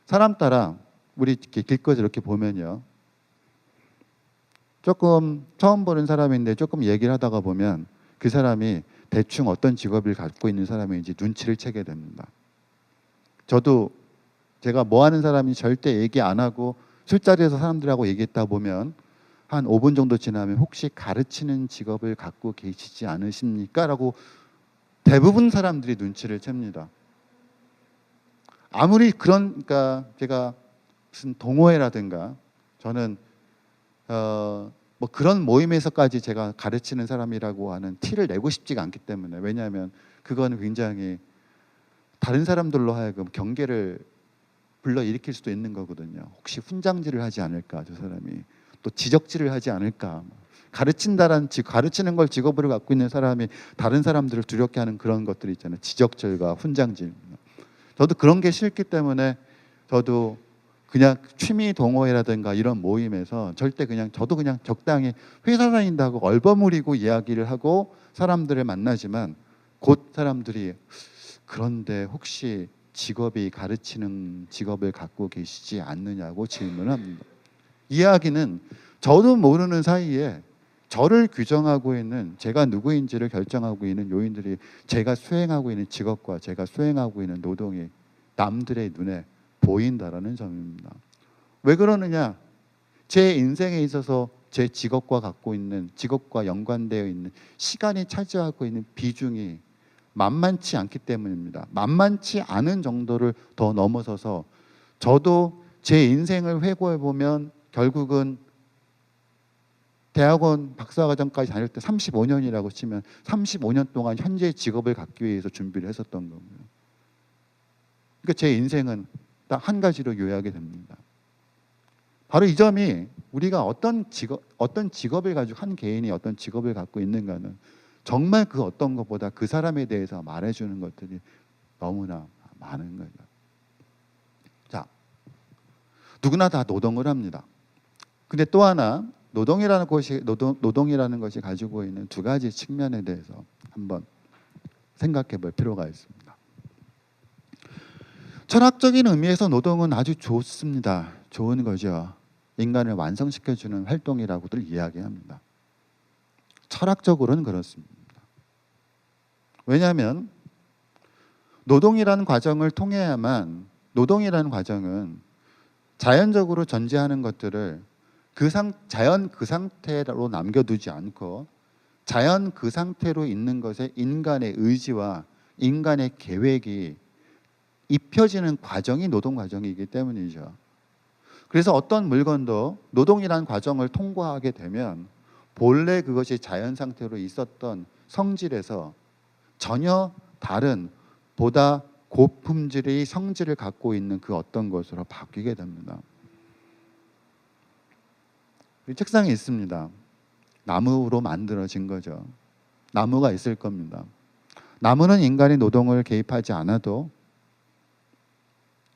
사람 따라 우리 길거리 이렇게 보면요, 조금 처음 보는 사람인데 조금 얘기를 하다가 보면 그 사람이 대충 어떤 직업을 갖고 있는 사람인지 눈치를 채게 됩니다. 저도 제가 뭐 하는 사람인지 절대 얘기 안 하고 술자리에서 사람들하고 얘기했다 보면 한 5분 정도 지나면 혹시 가르치는 직업을 갖고 계시지 않으십니까? 라고 대부분 사람들이 눈치를 챕니다. 아무리 그러니까 제가 무슨 동호회라든가 저는 뭐 그런 모임에서까지 제가 가르치는 사람이라고 하는 티를 내고 싶지가 않기 때문에, 왜냐하면 그거는 굉장히 다른 사람들로 하여금 경계를 불러일으킬 수도 있는 거거든요. 혹시 훈장질을 하지 않을까, 저 사람이 또 지적질을 하지 않을까. 가르치는 걸 직업으로 갖고 있는 사람이 다른 사람들을 두렵게 하는 그런 것들이 있잖아요. 지적질과 훈장질. 저도 그런 게 싫기 때문에 저도 그냥 취미 동호회라든가 이런 모임에서 절대 저도 그냥 적당히 회사 다닌다고 얼버무리고 이야기를 하고 사람들을 만나지만 곧 사람들이 그런데 혹시 직업이 가르치는 직업을 갖고 계시지 않느냐고 질문합니다. 이야기는 저도 모르는 사이에 저를 규정하고 있는, 제가 누구인지를 결정하고 있는 요인들이 제가 수행하고 있는 직업과 제가 수행하고 있는 노동이 남들의 눈에 보인다라는 점입니다. 왜 그러느냐? 제 인생에 있어서 제 직업과 연관되어 있는 시간이 차지하고 있는 비중이 만만치 않기 때문입니다. 만만치 않은 정도를 더 넘어서서 저도 제 인생을 회고해 보면 결국은 대학원 박사과정까지 다닐 때 35년이라고 치면 35년 동안 현재 직업을 갖기 위해서 준비를 했었던 거고요. 그러니까 제 인생은 딱 한 가지로 요약이 됩니다. 바로 이 점이 우리가 어떤 직업을 가지고 한 개인이 어떤 직업을 갖고 있는가는 정말 그 어떤 것보다 그 사람에 대해서 말해주는 것들이 너무나 많은 거죠. 자, 누구나 다 노동을 합니다. 근데 또 하나 노동이라는 것이 가지고 있는 두 가지 측면에 대해서 한번 생각해 볼 필요가 있습니다. 철학적인 의미에서 노동은 아주 좋습니다. 좋은 거죠. 인간을 완성시켜주는 활동이라고들 이야기합니다. 철학적으로는 그렇습니다. 왜냐하면 노동이라는 과정을 통해야만, 노동이라는 과정은 자연적으로 존재하는 것들을 자연 그 상태로 남겨두지 않고 자연 그 상태로 있는 것에 인간의 의지와 인간의 계획이 입혀지는 과정이 노동 과정이기 때문이죠. 그래서 어떤 물건도 노동이라는 과정을 통과하게 되면 본래 그것이 자연 상태로 있었던 성질에서 전혀 다른 보다 고품질의 성질을 갖고 있는 그 어떤 것으로 바뀌게 됩니다. 이 책상이 있습니다. 나무로 만들어진 거죠. 나무가 있을 겁니다. 나무는 인간의 노동을 개입하지 않아도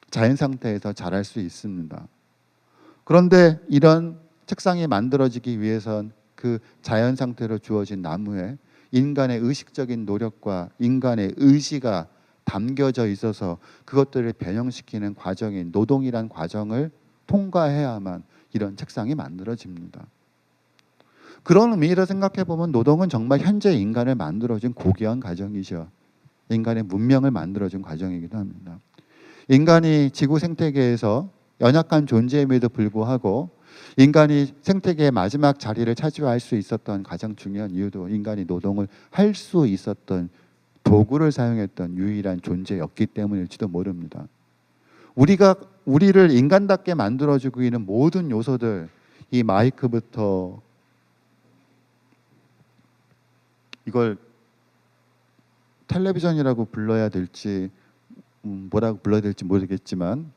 자연 상태에서 자랄 수 있습니다. 그런데 이런 책상이 만들어지기 위해선 그 자연 상태로 주어진 나무에 인간의 의식적인 노력과 인간의 의지가 담겨져 있어서 그것들을 변형시키는 과정인 노동이란 과정을 통과해야만 이런 책상이 만들어집니다. 그런 의미로 생각해 보면 노동은 정말 현재 인간을 만들어준 고귀한 과정이죠. 인간의 문명을 만들어준 과정이기도 합니다. 인간이 지구 생태계에서 연약한 존재임에도 불구하고 인간이 생태계의 마지막 자리를 차지할 수 있었던 가장 중요한 이유도 인간이 노동을 할 수 있었던 도구를 사용했던 유일한 존재였기 때문일지도 모릅니다. 우리를 인간답게 만들어주고 있는 모든 요소들, 이 마이크부터 이걸 텔레비전이라고 불러야 될지 뭐라고 불러야 될지 모르겠지만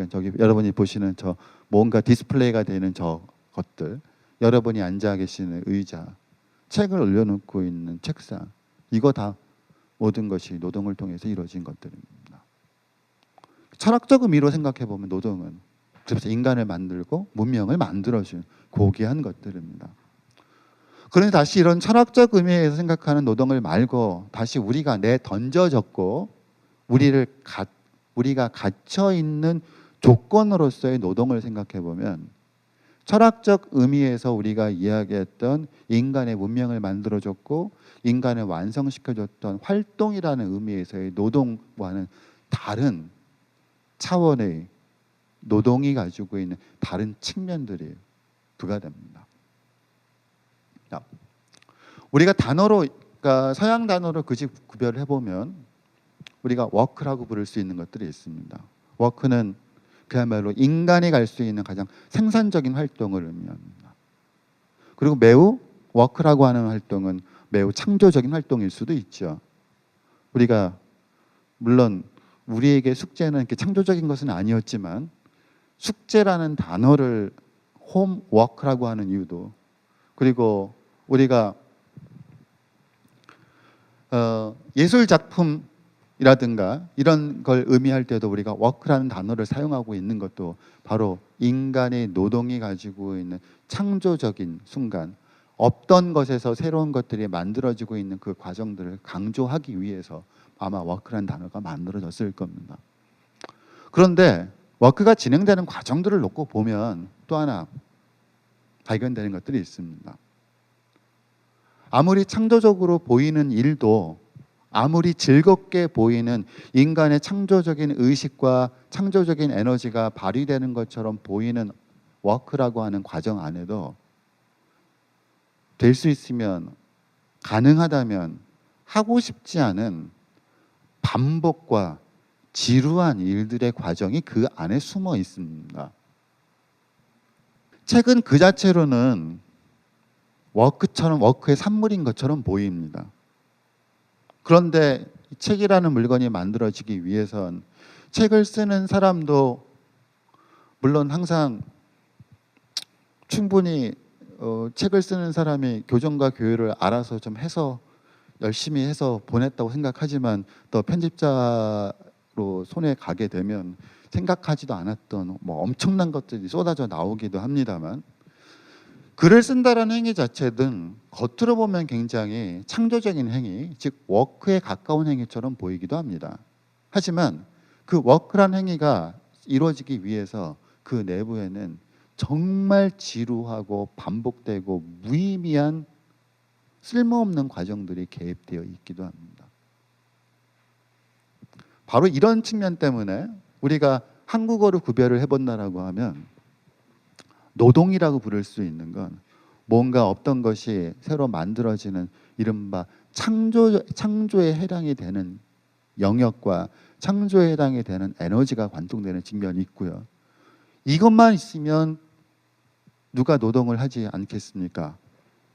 저기 여러분이 보시는 저 뭔가 디스플레이가 되는 저 것들, 여러분이 앉아 계시는 의자, 책을 올려놓고 있는 책상, 이거 다 모든 것이 노동을 통해서 이루어진 것들입니다. 철학적 의미로 생각해 보면 노동은 그래서 인간을 만들고 문명을 만들어준 고귀한 것들입니다. 그런데 다시 이런 철학적 의미에서 생각하는 노동을 말고 다시 우리가 내던져졌고 우리가 갇혀 있는 조건으로서의 노동을 생각해 보면 철학적 의미에서 우리가 이야기했던 인간의 문명을 만들어줬고 인간을 완성시켜줬던 활동이라는 의미에서의 노동과는 다른 차원의 노동이 가지고 있는 다른 측면들이 부과됩니다. 우리가 단어로, 그러니까 서양 단어로 굳이 구별을 해보면 우리가 워크라고 부를 수 있는 것들이 있습니다. 워크는 그야말로 인간이 갈 수 있는 가장 생산적인 활동을 의미합니다. 그리고 매우 워크라고 하는 활동은 매우 창조적인 활동일 수도 있죠. 우리가 물론 우리에게 숙제는 이렇게 창조적인 것은 아니었지만 숙제라는 단어를 홈워크라고 하는 이유도, 그리고 우리가 예술 작품이라든가 이런 걸 의미할 때도 우리가 워크라는 단어를 사용하고 있는 것도 바로 인간의 노동이 가지고 있는 창조적인 순간, 없던 것에서 새로운 것들이 만들어지고 있는 그 과정들을 강조하기 위해서 아마 워크라는 단어가 만들어졌을 겁니다. 그런데 워크가 진행되는 과정들을 놓고 보면 또 하나 발견되는 것들이 있습니다. 아무리 창조적으로 보이는 일도, 아무리 즐겁게 보이는 인간의 창조적인 의식과 창조적인 에너지가 발휘되는 것처럼 보이는 워크라고 하는 과정 안에도 될 수 있으면, 가능하다면 하고 싶지 않은 반복과 지루한 일들의 과정이 그 안에 숨어 있습니다. 책은 그 자체로는 워크의 산물인 것처럼 보입니다. 그런데 책이라는 물건이 만들어지기 위해선 책을 쓰는 사람도 물론 항상 충분히 책을 쓰는 사람이 교정과 교육을 알아서 좀 해서 열심히 해서 보냈다고 생각하지만 또 편집자로 손에 가게 되면 생각하지도 않았던 엄청난 것들이 쏟아져 나오기도 합니다만, 글을 쓴다라는 행위 자체는 겉으로 보면 굉장히 창조적인 행위, 즉 워크에 가까운 행위처럼 보이기도 합니다. 하지만 그 워크라는 행위가 이루어지기 위해서 그 내부에는 정말 지루하고 반복되고 무의미한 쓸모없는 과정들이 개입되어 있기도 합니다. 바로 이런 측면 때문에 우리가 한국어로 구별을 해본다라고 하면 노동이라고 부를 수 있는 건 뭔가 없던 것이 새로 만들어지는 이른바 창조에 해당이 되는 영역과 창조에 해당이 되는 에너지가 관통되는 측면이 있고요. 이것만 있으면 누가 노동을 하지 않겠습니까?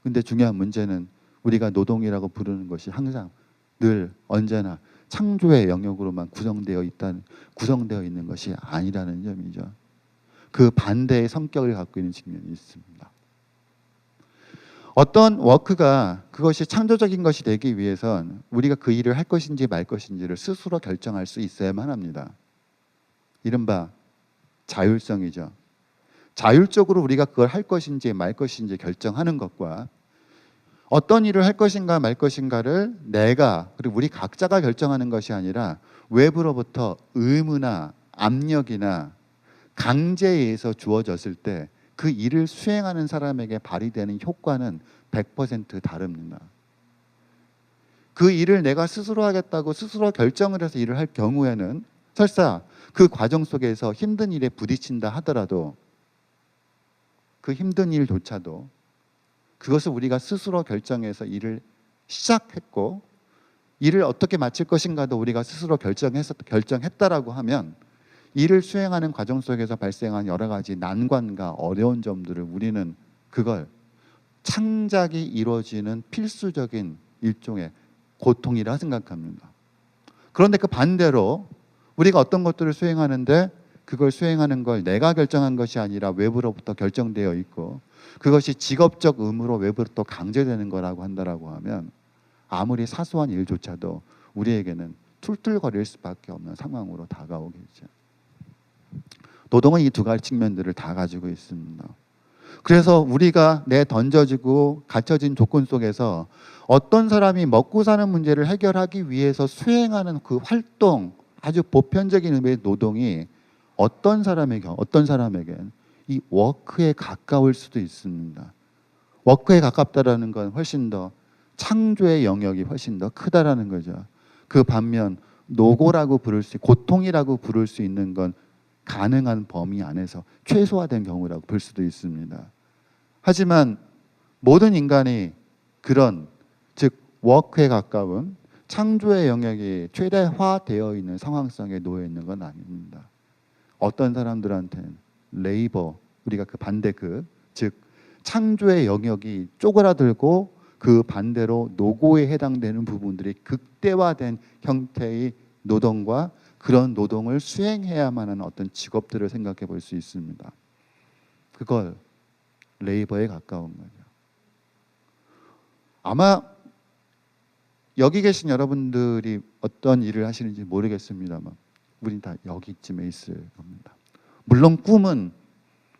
근데 중요한 문제는 우리가 노동이라고 부르는 것이 항상 늘 언제나 창조의 영역으로만 구성되어 있는 것이 아니라는 점이죠. 그 반대의 성격을 갖고 있는 측면이 있습니다. 어떤 워크가 그것이 창조적인 것이 되기 위해선 우리가 그 일을 할 것인지 말 것인지를 스스로 결정할 수 있어야만 합니다. 이른바 자율성이죠. 자율적으로 우리가 그걸 할 것인지 말 것인지 결정하는 것과 어떤 일을 할 것인가 말 것인가를 내가 그리고 우리 각자가 결정하는 것이 아니라 외부로부터 의무나 압력이나 강제에 의해서 주어졌을 때 그 일을 수행하는 사람에게 발휘되는 효과는 100% 다릅니다. 그 일을 내가 스스로 하겠다고 스스로 결정을 해서 일을 할 경우에는 설사 그 과정 속에서 힘든 일에 부딪힌다 하더라도 그 힘든 일조차도 그것을 우리가 스스로 결정해서 일을 시작했고 일을 어떻게 마칠 것인가도 우리가 스스로 결정했다라고 하면 일을 수행하는 과정 속에서 발생한 여러 가지 난관과 어려운 점들을 우리는 그걸 창작이 이루어지는 필수적인 일종의 고통이라 생각합니다. 그런데 그 반대로 우리가 어떤 것들을 수행하는데 그걸 수행하는 걸 내가 결정한 것이 아니라 외부로부터 결정되어 있고 그것이 직업적 의무로 외부로부터 강제되는 거라고 한다라고 하면 아무리 사소한 일조차도 우리에게는 툴툴거릴 수밖에 없는 상황으로 다가오겠죠. 노동은 이 두 가지 측면들을 다 가지고 있습니다. 그래서 우리가 던져지고 갇혀진 조건 속에서 어떤 사람이 먹고 사는 문제를 해결하기 위해서 수행하는 그 활동, 아주 보편적인 의미의 노동이 어떤 사람에겐 이 워크에 가까울 수도 있습니다. 워크에 가깝다라는 건 훨씬 더 창조의 영역이 훨씬 더 크다라는 거죠. 그 반면 노고라고 부를 수, 고통이라고 부를 수 있는 건 가능한 범위 안에서 최소화된 경우라고 볼 수도 있습니다. 하지만 모든 인간이 그런 즉 워크에 가까운 창조의 영역이 최대화되어 있는 상황성에 놓여 있는 건 아닙니다. 어떤 사람들한테는 레이버, 우리가 그 반대 즉 창조의 영역이 쪼그라들고 그 반대로 노고에 해당되는 부분들이 극대화된 형태의 노동과 그런 노동을 수행해야만 하는 어떤 직업들을 생각해 볼 수 있습니다. 그걸 레이버에 가까운 거죠. 아마 여기 계신 여러분들이 어떤 일을 하시는지 모르겠습니다만 우린 다 여기쯤에 있을 겁니다. 물론 꿈은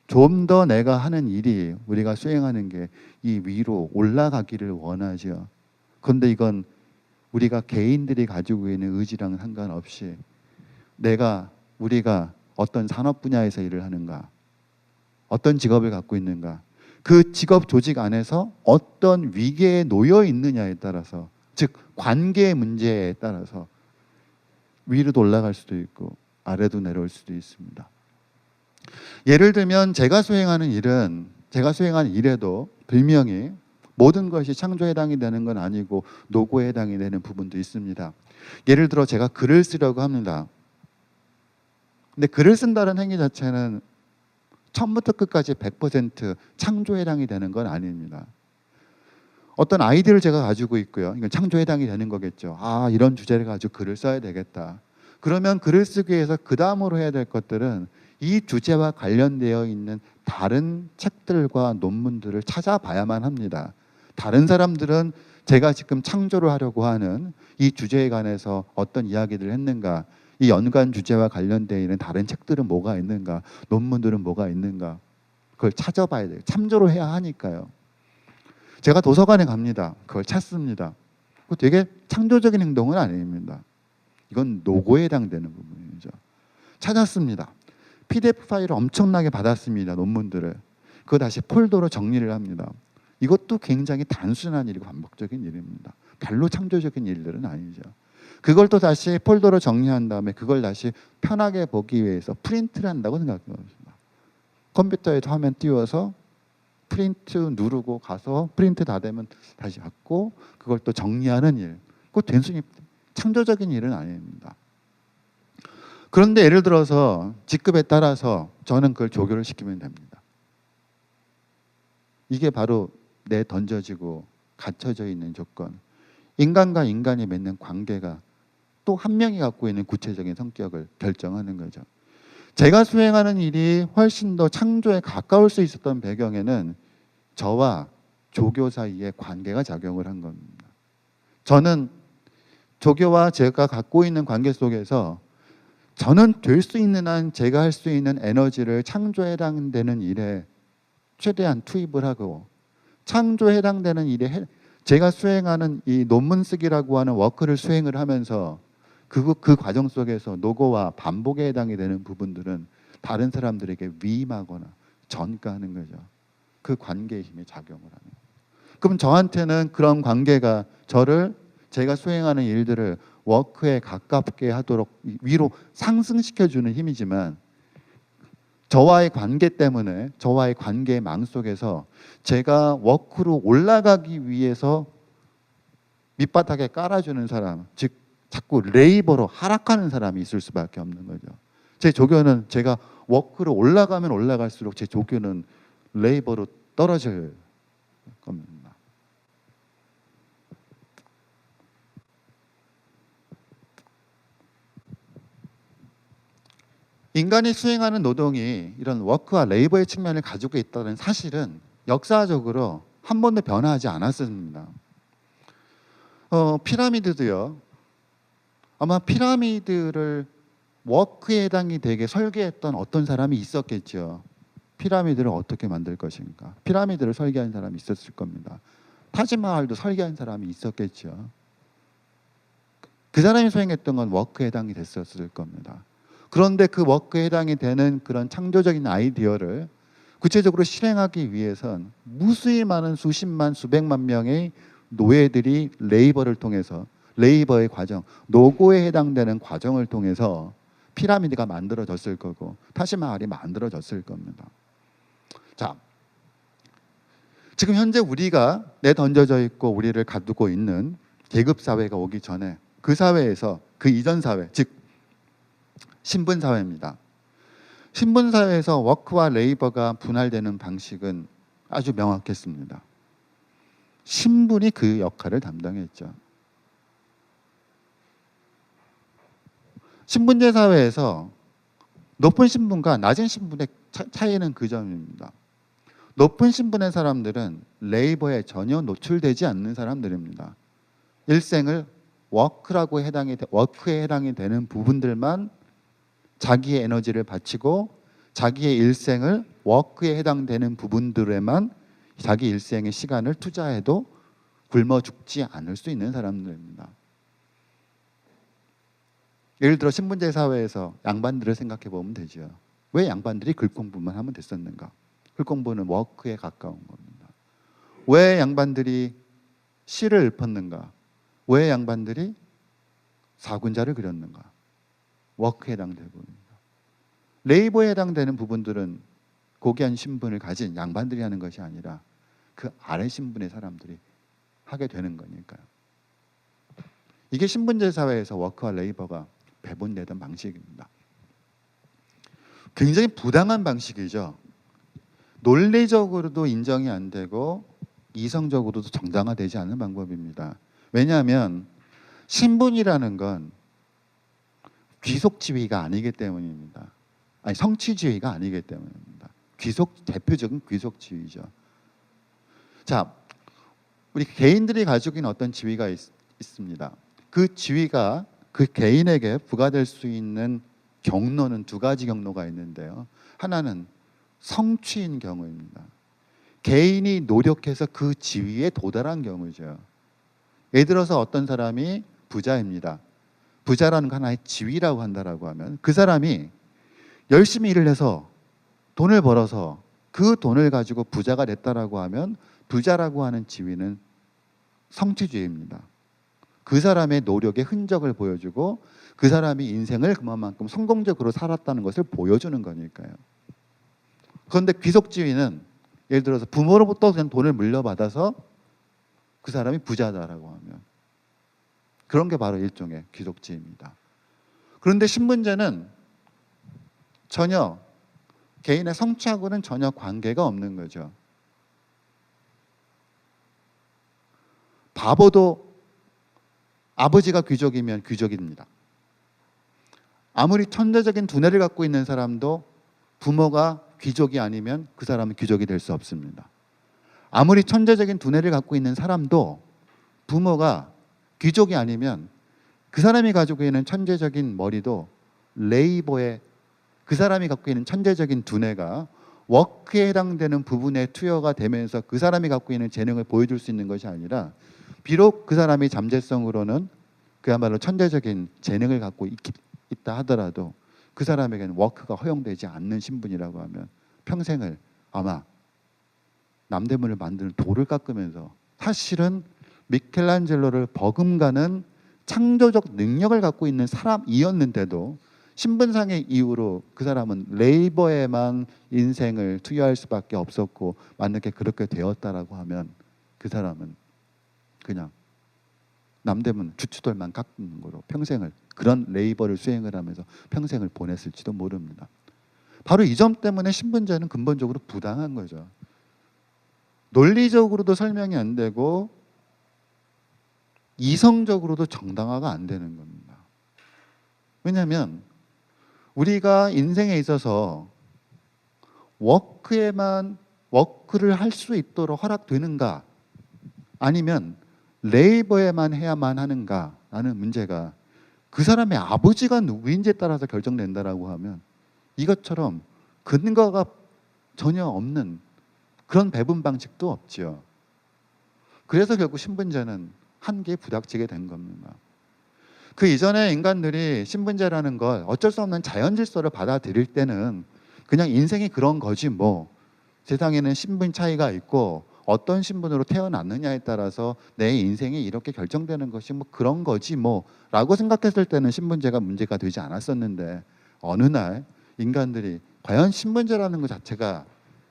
좀 더 내가 하는 일이 우리가 수행하는 게 이 위로 올라가기를 원하죠. 그런데 이건 우리가 개인들이 가지고 있는 의지랑은 상관없이 우리가 어떤 산업 분야에서 일을 하는가, 어떤 직업을 갖고 있는가, 그 직업 조직 안에서 어떤 위계에 놓여 있느냐에 따라서, 즉 관계의 문제에 따라서 위로도 올라갈 수도 있고 아래도 내려올 수도 있습니다. 예를 들면 제가 수행하는 일에도 분명히 모든 것이 창조에 해당이 되는 건 아니고 노고에 해당이 되는 부분도 있습니다. 예를 들어 제가 글을 쓰려고 합니다. 근데 글을 쓴다는 행위 자체는 처음부터 끝까지 100% 창조에 해당이 되는 건 아닙니다. 어떤 아이디어를 제가 가지고 있고요. 이건 창조에 해당이 되는 거겠죠. 이런 주제를 가지고 글을 써야 되겠다. 그러면 글을 쓰기 위해서 그 다음으로 해야 될 것들은 이 주제와 관련되어 있는 다른 책들과 논문들을 찾아봐야만 합니다. 다른 사람들은 제가 지금 창조를 하려고 하는 이 주제에 관해서 어떤 이야기들을 했는가, 이 연관 주제와 관련되어 있는 다른 책들은 뭐가 있는가, 논문들은 뭐가 있는가, 그걸 찾아봐야 돼요. 참조를 해야 하니까요. 제가 도서관에 갑니다. 그걸 찾습니다. 그거 되게 창조적인 행동은 아닙니다. 이건 노고에 해당되는 부분이죠. 찾았습니다. PDF 파일을 엄청나게 받았습니다. 논문들을. 그거 다시 폴더로 정리를 합니다. 이것도 굉장히 단순한 일이고 반복적인 일입니다. 별로 창조적인 일들은 아니죠. 그걸 또 다시 폴더로 정리한 다음에 그걸 다시 편하게 보기 위해서 프린트를 한다고 생각해봅니다. 컴퓨터에 화면 띄워서 프린트 누르고 가서 프린트 다 되면 다시 받고 그걸 또 정리하는 일. 그거 단순히 창조적인 일은 아닙니다. 그런데 예를 들어서 직급에 따라서 저는 그걸 조교를 시키면 됩니다. 이게 바로 내 던져지고 갇혀져 있는 조건. 인간과 인간이 맺는 관계가 또 한 명이 갖고 있는 구체적인 성격을 결정하는 거죠. 제가 수행하는 일이 훨씬 더 창조에 가까울 수 있었던 배경에는 저와 조교 사이의 관계가 작용을 한 겁니다. 저는 조교와 제가 갖고 있는 관계 속에서 저는 될 수 있는 한 제가 할 수 있는 에너지를 창조에 해당되는 일에 최대한 투입을 하고 창조에 해당되는 일에 제가 수행하는 이 논문 쓰기라고 하는 워크를 수행을 하면서 그 과정 속에서 노고와 반복에 해당이 되는 부분들은 다른 사람들에게 위임하거나 전가하는 거죠. 그 관계의 힘이 작용을 하는 거예요. 그럼 저한테는 그런 관계가 제가 수행하는 일들을 워크에 가깝게 하도록 위로 상승시켜주는 힘이지만 저와의 관계 때문에 저와의 관계의 망 속에서 제가 워크로 올라가기 위해서 밑바닥에 깔아주는 사람, 즉 자꾸 레이버로 하락하는 사람이 있을 수밖에 없는 거죠. 제 조교는 제가 워크로 올라가면 올라갈수록 제 조교는 레이버로 떨어질 겁니다. 인간이 수행하는 노동이 이런 워크와 레이버의 측면을 가지고 있다는 사실은 역사적으로 한 번도 변화하지 않았습니다. 피라미드도요. 아마 피라미드를 워크에 해당이 되게 설계했던 어떤 사람이 있었겠죠. 피라미드를 어떻게 만들 것인가. 피라미드를 설계한 사람이 있었을 겁니다. 타지마할도 설계한 사람이 있었겠죠. 그 사람이 수행했던 건 워크에 해당이 됐었을 겁니다. 그런데 그 워크에 해당이 되는 그런 창조적인 아이디어를 구체적으로 실행하기 위해선 무수히 많은 수십만 수백만 명의 노예들이 레이버를 통해서 레이버의 과정, 노고에 해당되는 과정을 통해서 피라미드가 만들어졌을 거고 타지마할이 만들어졌을 겁니다. 자, 지금 현재 우리가 내던져져 있고 우리를 가두고 있는 계급 사회가 오기 전에 그 사회에서 그 이전 사회, 즉 신분 사회입니다. 신분 사회에서 워크와 레이버가 분할되는 방식은 아주 명확했습니다. 신분이 그 역할을 담당했죠. 신분제 사회에서 높은 신분과 낮은 신분의 차이는 그 점입니다. 높은 신분의 사람들은 레이버에 전혀 노출되지 않는 사람들입니다. 일생을 워크에 해당이 되는 부분들만 자기의 에너지를 바치고 자기의 일생을 워크에 해당되는 부분들에만 자기 일생의 시간을 투자해도 굶어 죽지 않을 수 있는 사람들입니다. 예를 들어 신분제 사회에서 양반들을 생각해 보면 되죠. 왜 양반들이 글 공부만 하면 됐었는가? 글 공부는 워크에 가까운 겁니다. 왜 양반들이 시를 읊었는가? 왜 양반들이 사군자를 그렸는가? 워크에 해당되고입니다. 레이버에 해당되는 부분들은 고귀한 신분을 가진 양반들이 하는 것이 아니라 그 아래 신분의 사람들이 하게 되는 거니까요. 이게 신분제 사회에서 워크와 레이버가 배분되던 방식입니다. 굉장히 부당한 방식이죠. 논리적으로도 인정이 안 되고 이성적으로도 정당화되지 않는 방법입니다. 왜냐하면 신분이라는 건 귀속지위가 아니기 때문입니다. 아니 성취지위가 아니기 때문입니다. 대표적인 귀속지위죠. 자, 우리 개인들이 가지고 있는 어떤 지위가 있습니다. 그 지위가 그 개인에게 부과될 수 있는 경로는 두 가지 경로가 있는데요. 하나는 성취인 경우입니다. 개인이 노력해서 그 지위에 도달한 경우죠. 예를 들어서 어떤 사람이 부자입니다. 부자라는 건 하나의 지위라고 한다라고 하면 그 사람이 열심히 일을 해서 돈을 벌어서 그 돈을 가지고 부자가 됐다라고 하면 부자라고 하는 지위는 성취주의입니다. 그 사람의 노력의 흔적을 보여주고 그 사람이 인생을 그만큼 성공적으로 살았다는 것을 보여주는 거니까요. 그런데 귀속지위는 예를 들어서 부모로부터 그냥 돈을 물려받아서 그 사람이 부자다라고 하면 그런 게 바로 일종의 귀속지위입니다. 그런데 신분제는 전혀 개인의 성취하고는 전혀 관계가 없는 거죠. 바보도 아버지가 귀족이면 귀족입니다. 아무리 천재적인 두뇌를 갖고 있는 사람도 부모가 귀족이 아니면 그 사람은 귀족이 될 수 없습니다. 아무리 천재적인 두뇌를 갖고 있는 사람도 부모가 귀족이 아니면 그 사람이 가지고 있는 천재적인 머리도 레이버에 그 사람이 갖고 있는 천재적인 두뇌가 워크에 해당되는 부분에 투여가 되면서 그 사람이 갖고 있는 재능을 보여줄 수 있는 것이 아니라 비록 그 사람이 잠재성으로는 그야말로 천재적인 재능을 갖고 있다 하더라도 그 사람에게는 워크가 허용되지 않는 신분이라고 하면 평생을 아마 남대문을 만드는 돌을 깎으면서 사실은 미켈란젤로를 버금가는 창조적 능력을 갖고 있는 사람이었는데도 신분상의 이유로 그 사람은 레이버에만 인생을 투여할 수밖에 없었고 만약에 그렇게 되었다라고 하면 그 사람은 그냥 남대문 주추돌만 깎는 거로 평생을 그런 레이버를 수행을 하면서 평생을 보냈을지도 모릅니다. 바로 이 점 때문에 신분제는 근본적으로 부당한 거죠. 논리적으로도 설명이 안 되고 이성적으로도 정당화가 안 되는 겁니다. 왜냐하면 우리가 인생에 있어서 워크를 할 수 있도록 허락되는가 아니면 레이버에만 해야만 하는가라는 문제가 그 사람의 아버지가 누구인지에 따라서 결정된다라고 하면 이것처럼 근거가 전혀 없는 그런 배분 방식도 없지요. 그래서 결국 신분제는 한계에 부닥치게 된 겁니다. 그 이전에 인간들이 신분제라는 걸 어쩔 수 없는 자연 질서를 받아들일 때는 그냥 인생이 그런 거지 뭐 세상에는 신분 차이가 있고 어떤 신분으로 태어났느냐에 따라서 내 인생이 이렇게 결정되는 것이 뭐 그런 거지 뭐 라고 생각했을 때는 신분제가 문제가 되지 않았었는데 어느 날 인간들이 과연 신분제라는 것 자체가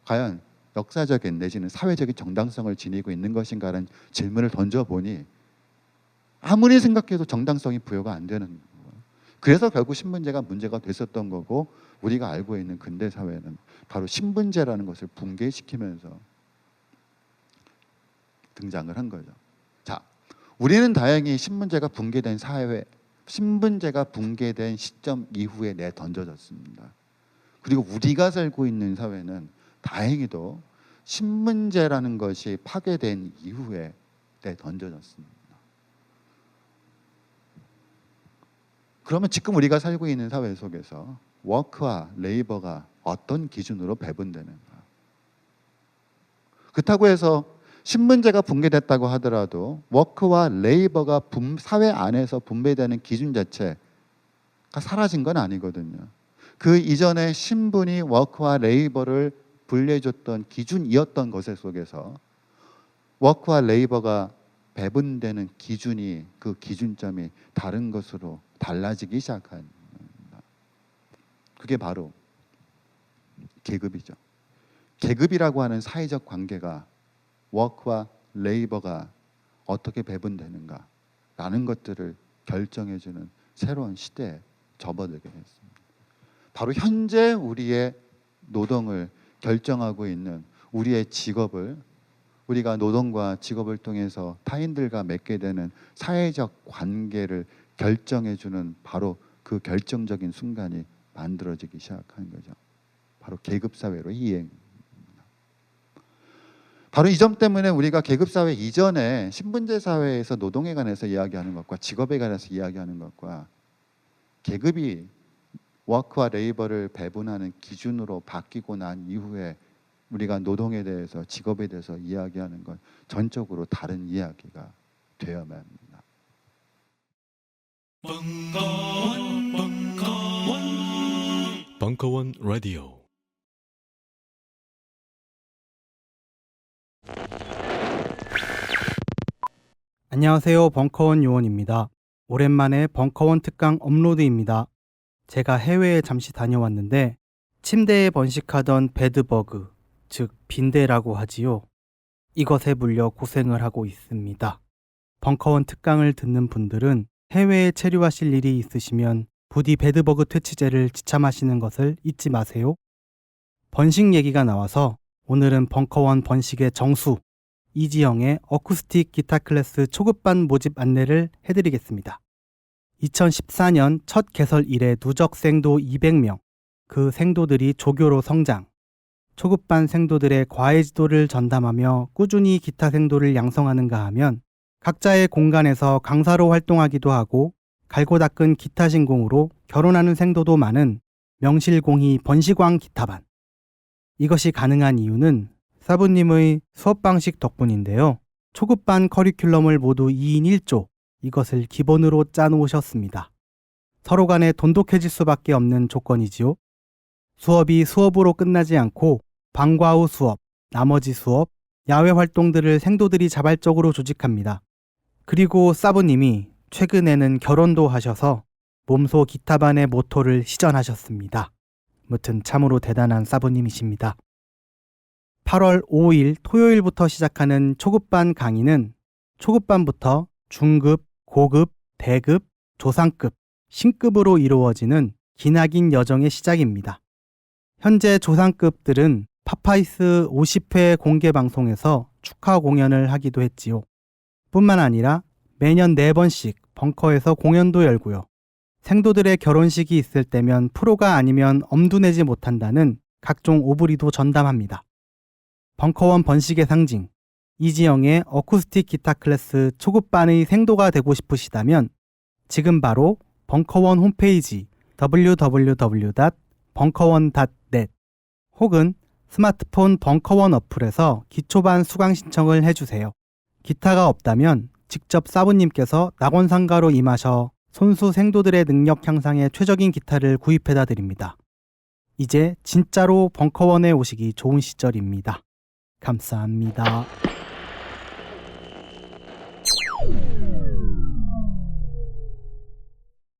과연 역사적인 내지는 사회적인 정당성을 지니고 있는 것인가라는 질문을 던져보니 아무리 생각해도 정당성이 부여가 안 되는 거예요. 그래서 결국 신분제가 문제가 됐었던 거고 우리가 알고 있는 근대 사회는 바로 신분제라는 것을 붕괴시키면서 등장을 한 거죠. 자, 우리는 다행히 신분제가 붕괴된 시점 이후에 내던져졌습니다. 그리고 우리가 살고 있는 사회는 다행히도 신분제라는 것이 파괴된 이후에 내던져졌습니다. 그러면 지금 우리가 살고 있는 사회 속에서 워크와 레이버가 어떤 기준으로 배분되는가? 그렇다고 해서 신분제가 붕괴됐다고 하더라도 워크와 레이버가 사회 안에서 분배되는 기준 자체가 사라진 건 아니거든요. 그 이전에 신분이 워크와 레이버를 분리해줬던 기준이었던 것 속에서 워크와 레이버가 배분되는 기준이 그 기준점이 다른 것으로 달라지기 시작한 겁니다. 그게 바로 계급이죠. 계급이라고 하는 사회적 관계가 워크와 레이버가 어떻게 배분되는가라는 것들을 결정해주는 새로운 시대에 접어들게 됐습니다. 바로 현재 우리의 노동을 결정하고 있는 우리의 직업을 우리가 노동과 직업을 통해서 타인들과 맺게 되는 사회적 관계를 결정해주는 바로 그 결정적인 순간이 만들어지기 시작한 거죠. 바로 계급사회로 이행입니다. 바로 이 점 때문에 우리가 계급사회 이전에 신분제 사회에서 노동에 관해서 이야기하는 것과 직업에 관해서 이야기하는 것과 계급이 워크와 레이버를 배분하는 기준으로 바뀌고 난 이후에 우리가 노동에 대해서 직업에 대해서 이야기하는 건 전적으로 다른 이야기가 되어야만 합니다. 벙커원 라디오. 안녕하세요. 벙커원 요원입니다. 오랜만에 벙커원 특강 업로드입니다. 제가 해외에 잠시 다녀왔는데 침대에 번식하던 베드버그, 즉 빈대라고 하지요. 이것에 물려 고생을 하고 있습니다. 벙커원 특강을 듣는 분들은 해외에 체류하실 일이 있으시면 부디 베드버그 퇴치제를 지참하시는 것을 잊지 마세요. 번식 얘기가 나와서 오늘은 벙커원 번식의 정수, 이지영의 어쿠스틱 기타 클래스 초급반 모집 안내를 해드리겠습니다. 2014년 첫 개설 이래 누적 생도 200명, 그 생도들이 조교로 성장, 초급반 생도들의 과외 지도를 전담하며 꾸준히 기타 생도를 양성하는가 하면 각자의 공간에서 강사로 활동하기도 하고 갈고 닦은 기타 신공으로 결혼하는 생도도 많은 명실공히 번식왕 기타반. 이것이 가능한 이유는 사부님의 수업 방식 덕분인데요. 초급반 커리큘럼을 모두 2인 1조, 이것을 기본으로 짜놓으셨습니다. 서로 간에 돈독해질 수밖에 없는 조건이지요. 수업이 수업으로 끝나지 않고 방과 후 수업, 나머지 수업, 야외 활동들을 생도들이 자발적으로 조직합니다. 그리고 사부님이 최근에는 결혼도 하셔서 몸소 기타반의 모토를 시전하셨습니다. 무튼 참으로 대단한 사부님이십니다. 8월 5일 토요일부터 시작하는 초급반 강의는 초급반부터 중급, 고급, 대급, 조상급, 신급으로 이루어지는 기나긴 여정의 시작입니다. 현재 조상급들은 파파이스 50회 공개 방송에서 축하 공연을 하기도 했지요. 뿐만 아니라 매년 4번씩 벙커에서 공연도 열고요. 생도들의 결혼식이 있을 때면 프로가 아니면 엄두 내지 못한다는 각종 오브리도 전담합니다. 벙커원 번식의 상징, 이지영의 어쿠스틱 기타 클래스 초급반의 생도가 되고 싶으시다면 지금 바로 벙커원 홈페이지 www.벙커원.net 혹은 스마트폰 벙커원 어플에서 기초반 수강 신청을 해주세요. 기타가 없다면 직접 사부님께서 낙원상가로 임하셔 손수 생도들의 능력 향상에 최적인 기타를 구입해다 드립니다. 이제 진짜로 벙커원에 오시기 좋은 시절입니다. 감사합니다.